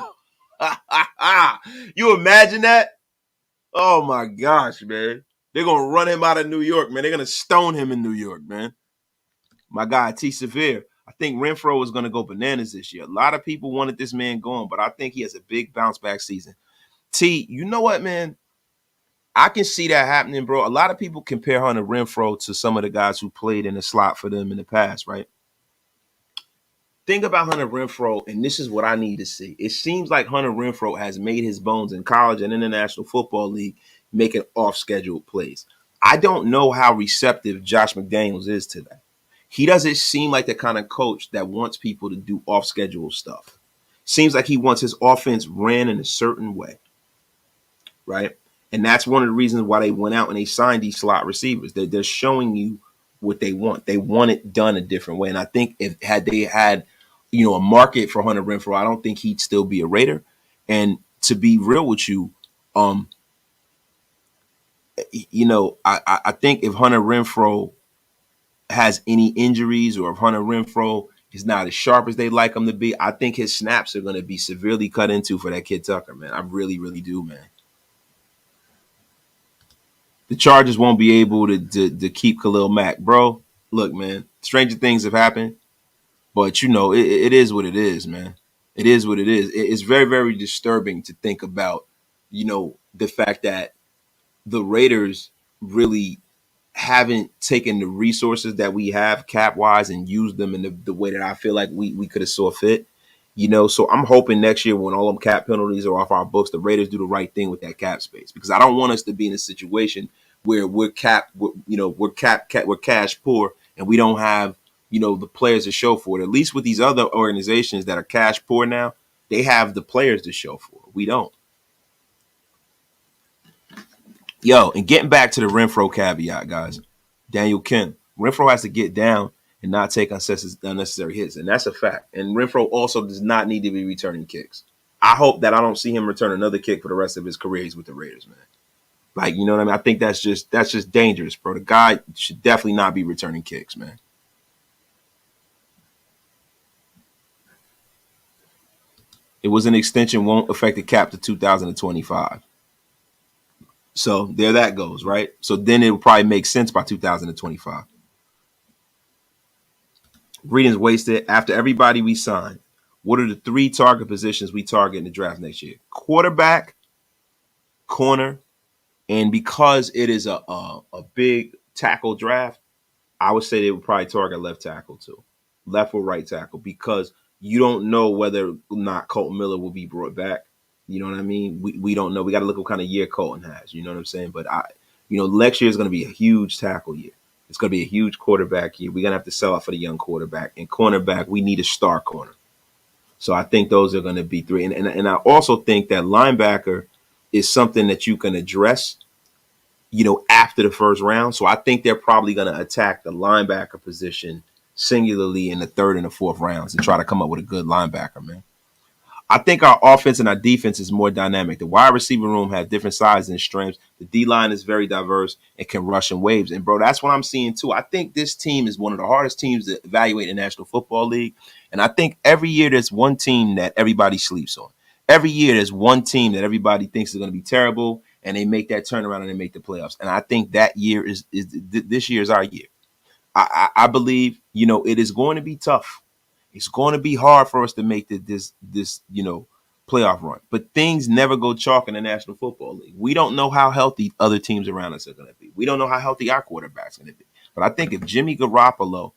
You imagine that? Oh my gosh, man. They're gonna run him out of New York, man. They're gonna stone him in New York, man. My guy T Severe. I think Renfro is gonna go bananas this year. A lot of people wanted this man going, but I think he has a big bounce back season. T, you know what, man? I can see that happening, bro. A lot of people compare Hunter Renfro to some of the guys who played in the slot for them in the past, right? Think about Hunter Renfro, and this is what I need to see. It seems like Hunter Renfro has made his bones in college and in the National Football League making off-schedule plays. I don't know how receptive Josh McDaniels is to that. He doesn't seem like the kind of coach that wants people to do off-schedule stuff. Seems like he wants his offense ran in a certain way, right? And that's one of the reasons why they went out and they signed these slot receivers. They're showing you what they want. They want it done a different way. And I think if they had a market for Hunter Renfro, I don't think he'd still be a Raider. And to be real with you, I think if Hunter Renfro has any injuries or if Hunter Renfro is not as sharp as they'd like him to be, I think his snaps are going to be severely cut into for that kid Tucker, man. I really, really do, man. The Chargers won't be able to keep Khalil Mack. Bro, look, man, stranger things have happened, but, it is what it is, man. It is what it is. It's very, very disturbing to think about, the fact that the Raiders really haven't taken the resources that we have cap-wise and used them in the way that I feel like we could have saw fit. So I'm hoping next year when all them cap penalties are off our books, the Raiders do the right thing with that cap space, because I don't want us to be in a situation where we're cash poor and we don't have, the players to show for it. At least with these other organizations that are cash poor now, they have the players to show for it. We don't. Yo, and getting back to the Renfro caveat, guys, Daniel Kim, Renfro has to get down and not take unnecessary hits. And that's a fact. And Renfro also does not need to be returning kicks. I hope that I don't see him return another kick for the rest of his career. He's with the Raiders, man. Like, you know what I mean? I think that's just dangerous, bro. The guy should definitely not be returning kicks, man. It was an extension, won't affect the cap to 2025. So there that goes, right? So then it will probably make sense by 2025. Reading's wasted. After everybody we signed, what are the 3 target positions we target in the draft next year? Quarterback, corner, and because it is a big tackle draft, I would say they would probably target left tackle too, left or right tackle, because you don't know whether or not Colton Miller will be brought back. You know what I mean? We don't know. We got to look what kind of year Colton has. You know what I'm saying? But next year is going to be a huge tackle year. It's going to be a huge quarterback year. We're going to have to sell out for the young quarterback. And cornerback, we need a star corner. So I think those are going to be 3. And I also think that linebacker is something that you can address after the first round. So I think they're probably going to attack the linebacker position singularly in the 3rd and the 4th rounds and try to come up with a good linebacker, man. I think our offense and our defense is more dynamic. The wide receiver room has different sizes and strengths. The D-line is very diverse and can rush in waves. And, bro, that's what I'm seeing, too. I think this team is one of the hardest teams to evaluate in the National Football League. And I think every year there's one team that everybody sleeps on. Every year there's one team that everybody thinks is going to be terrible, and they make that turnaround and they make the playoffs. And I think that year is this year is our year. I believe, it is going to be tough. It's going to be hard for us to make this playoff run. But things never go chalk in the National Football League. We don't know how healthy other teams around us are going to be. We don't know how healthy our quarterback's going to be. But I think if Jimmy Garoppolo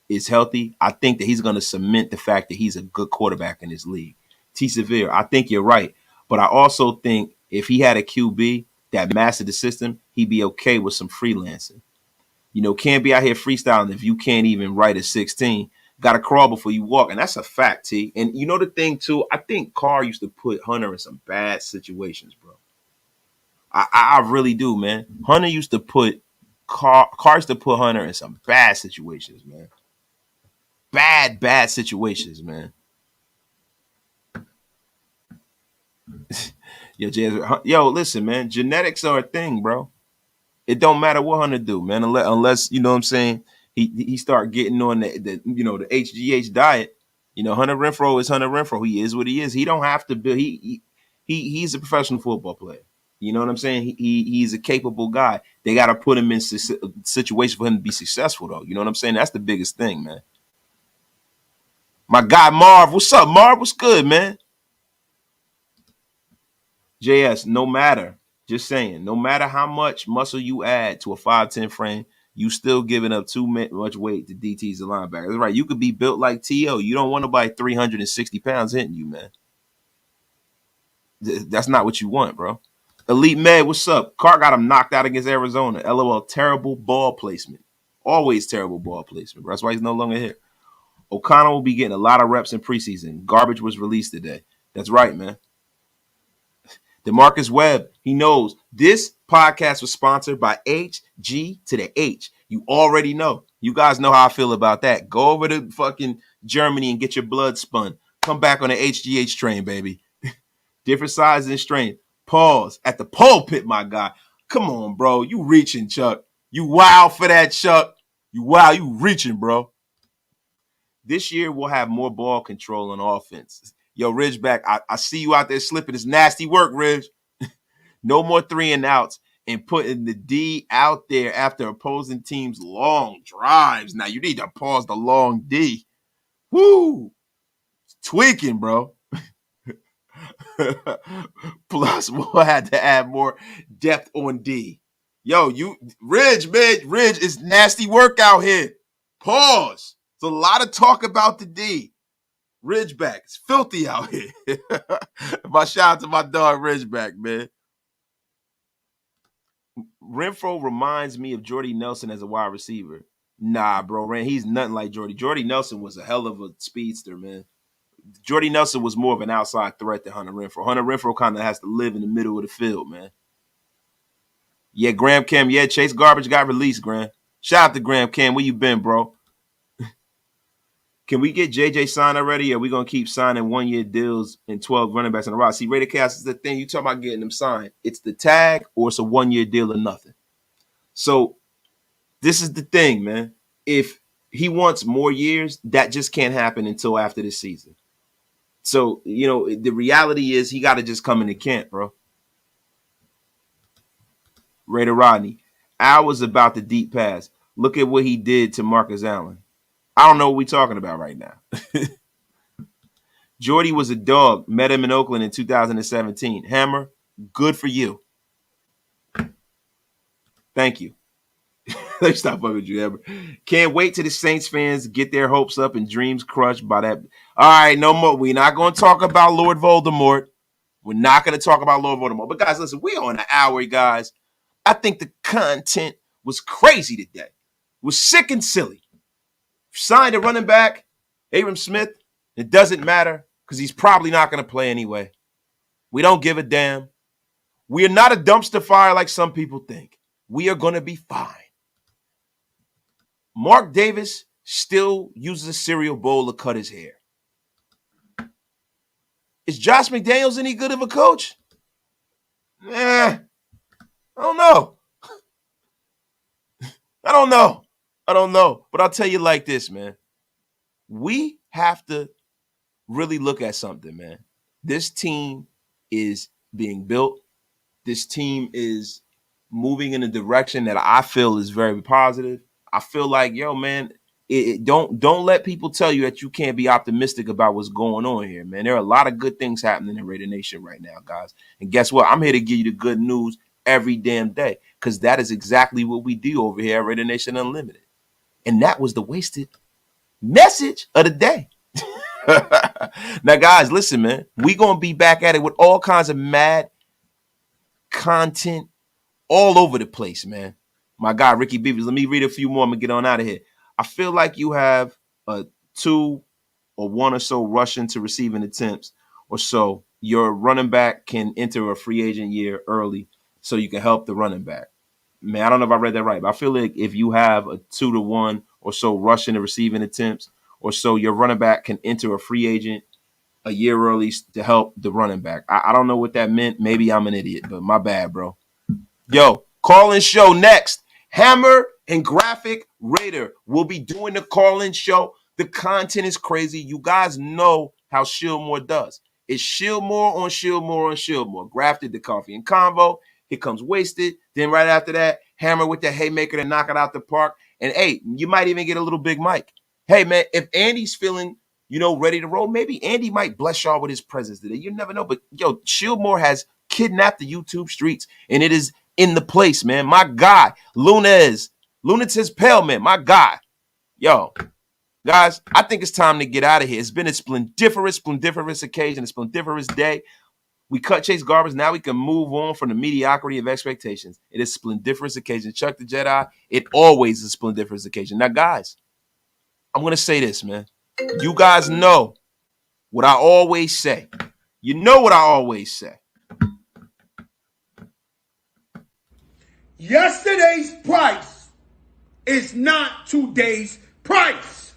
is healthy, I think that he's going to cement the fact that he's a good quarterback in this league. T. Severe, I think you're right. But I also think if he had a QB that mastered the system, he'd be okay with some freelancing. Can't be out here freestyling if you can't even write a 16. Got to crawl before you walk. And that's a fact, T. And the thing, too, I think Carr used to put Hunter in some bad situations, bro. I really do, man. Hunter used to put Carr used to put Hunter in some bad situations, man. Bad situations, man. Listen, man. Genetics are a thing, bro. It don't matter what Hunter do, man, unless you know what I'm saying, he start getting on the the HGH diet. Hunter Renfrow is Hunter Renfrow. He is what he is. He don't have to be. He's a professional football player. You know what I'm saying? He's a capable guy. They got to put him in situations for him to be successful, though. You know what I'm saying? That's the biggest thing, man. My guy Marv, what's up, Marv? What's good, man? JS, just saying, no matter how much muscle you add to a 5'10" frame, you still giving up too much weight to DTs and linebackers. That's right. You could be built like T.O. You don't want nobody 360 pounds hitting you, man. That's not what you want, bro. Elite Med, what's up? Carr got him knocked out against Arizona. LOL, terrible ball placement. Always terrible ball placement, bro. That's why he's no longer here. O'Connell will be getting a lot of reps in preseason. Garbage was released today. That's right, man. DeMarcus Webb, he knows. This podcast was sponsored by HG to the H. You already know. You guys know how I feel about that. Go over to fucking Germany and get your blood spun. Come back on the HGH train, baby. Different sizes and strength. Pause. At the pulpit, my guy. Come on, bro. You reaching, Chuck. You wild for that, Chuck. You wild. You reaching, bro. This year, we'll have more ball control on offense. Yo, Ridgeback, I see you out there slipping. It's nasty work, Ridge. No more 3 and outs and putting the D out there after opposing teams' long drives. Now, you need to pause the long D. Woo! It's tweaking, bro. Plus, we'll have to add more depth on D. Yo, Ridge, man. Ridge, it's nasty work out here. Pause. It's a lot of talk about the D. Ridgeback. It's filthy out here. My shout out to my dog Ridgeback, man. Renfro reminds me of Jordy Nelson as a wide receiver. Nah, bro, man, he's nothing like Jordy. Jordy Nelson was a hell of a speedster, man. Jordy Nelson was more of an outside threat than Hunter Renfro. Hunter Renfro kind of has to live in the middle of the field, man. Yeah, Graham Cam. Yeah, Chase Garbage got released, Graham. Shout out to Graham Cam. Where you been, bro? Can we get JJ signed already, or are we going to keep signing 1-year deals and 12 running backs in a row? See, Raider Cast is the thing. You talk about getting them signed. It's the tag or it's a 1-year deal or nothing. So this is the thing, man. If he wants more years, that just can't happen until after this season. So, the reality is he got to just come into camp, bro. Raider Rodney. Al was about the deep pass. Look at what he did to Marcus Allen. I don't know what we're talking about right now. Jordy was a dog. Met him in Oakland in 2017. Hammer, good for you. Thank you. Let's stop fucking with you, Hammer. Can't wait till the Saints fans get their hopes up and dreams crushed by that. All right, no more. We're not going to talk about Lord Voldemort. We're not going to talk about Lord Voldemort. But guys, listen, we're on an hour, guys. I think the content was crazy today. It was sick and silly. Signed a running back, Abram Smith. It doesn't matter because he's probably not going to play anyway. We don't give a damn. We are not a dumpster fire like some people think. We are going to be fine. Mark Davis still uses a cereal bowl to cut his hair. Is Josh McDaniels any good of a coach? I don't know. I don't know. But I'll tell you like this, man. We have to really look at something, man. This team is being built. This team is moving in a direction that I feel is very positive. I feel like, yo, man, don't let people tell you that you can't be optimistic about what's going on here, man. There are a lot of good things happening in Raider Nation right now, guys. And guess what? I'm here to give you the good news every damn day because that is exactly what we do over here at Raider Nation Unlimited. And that was the wasted message of the day. Now, guys, listen, man. We're going to be back at it with all kinds of mad content all over the place, man. My guy, Ricky Beavers, let me read a few more. I'm going to get on out of here. I feel like you have 2 or 1 or so rushing to receiving attempts or so. Your running back can enter a free agent year early so you can help the running back. Man, I don't know if I read that right, but I feel like if you have a 2 to 1 or so rushing to receiving attempts or so, your running back can enter a free agent a year early to help the running back. I don't know what that meant. Maybe I'm an idiot, but my bad, bro. Yo, call-in show next. Hammer and Graphic Raider will be doing the call-in show. The content is crazy. You guys know how Shieldmore does. It's Shieldmore on Shieldmore on Shieldmore. Grafted the coffee and convo. Here comes Wasted. Then right after that, Hammer with the haymaker to knock it out the park. And hey, you might even get a little Big Mike. Hey, man, if Andy's feeling, ready to roll, maybe Andy might bless y'all with his presence today. You never know. But, yo, Shieldmore has kidnapped the YouTube streets, and it is in the place, man. My guy, Lunatis Paleman, my guy. Yo, guys, I think it's time to get out of here. It's been a splendiferous occasion, a splendiferous day. We cut Chase Garbage. Now we can move on from the mediocrity of expectations. It is a splendiferous occasion. Chuck the Jedi, it always is a splendiferous occasion. Now, guys, I'm going to say this, man. You guys know what I always say. You know what I always say. Yesterday's price is not today's price.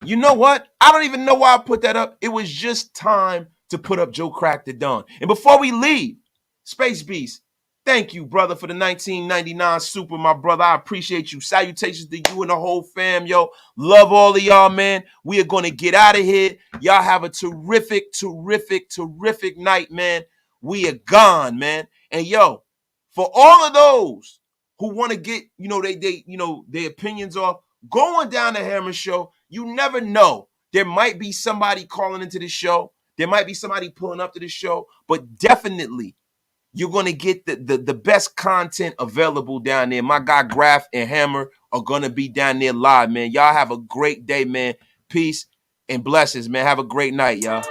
You know what? I don't even know why I put that up. It was just time to put up Joe Crack the Dawn. And before we leave, Space Beast, thank you, brother, for the 1999 Super, my brother. I appreciate you. Salutations to you and the whole fam, yo. Love all of y'all, man. We are going to get out of here. Y'all have a terrific night, man. We are gone, man. And, yo, for all of those who want to get, their opinions off, go on down the Hammer Show. You never know. There might be somebody calling into the show. There might be somebody pulling up to the show. But definitely, you're going to get the best content available down there. My guy Graph and Hammer are going to be down there live, man. Y'all have a great day, man. Peace and blessings, man. Have a great night, y'all.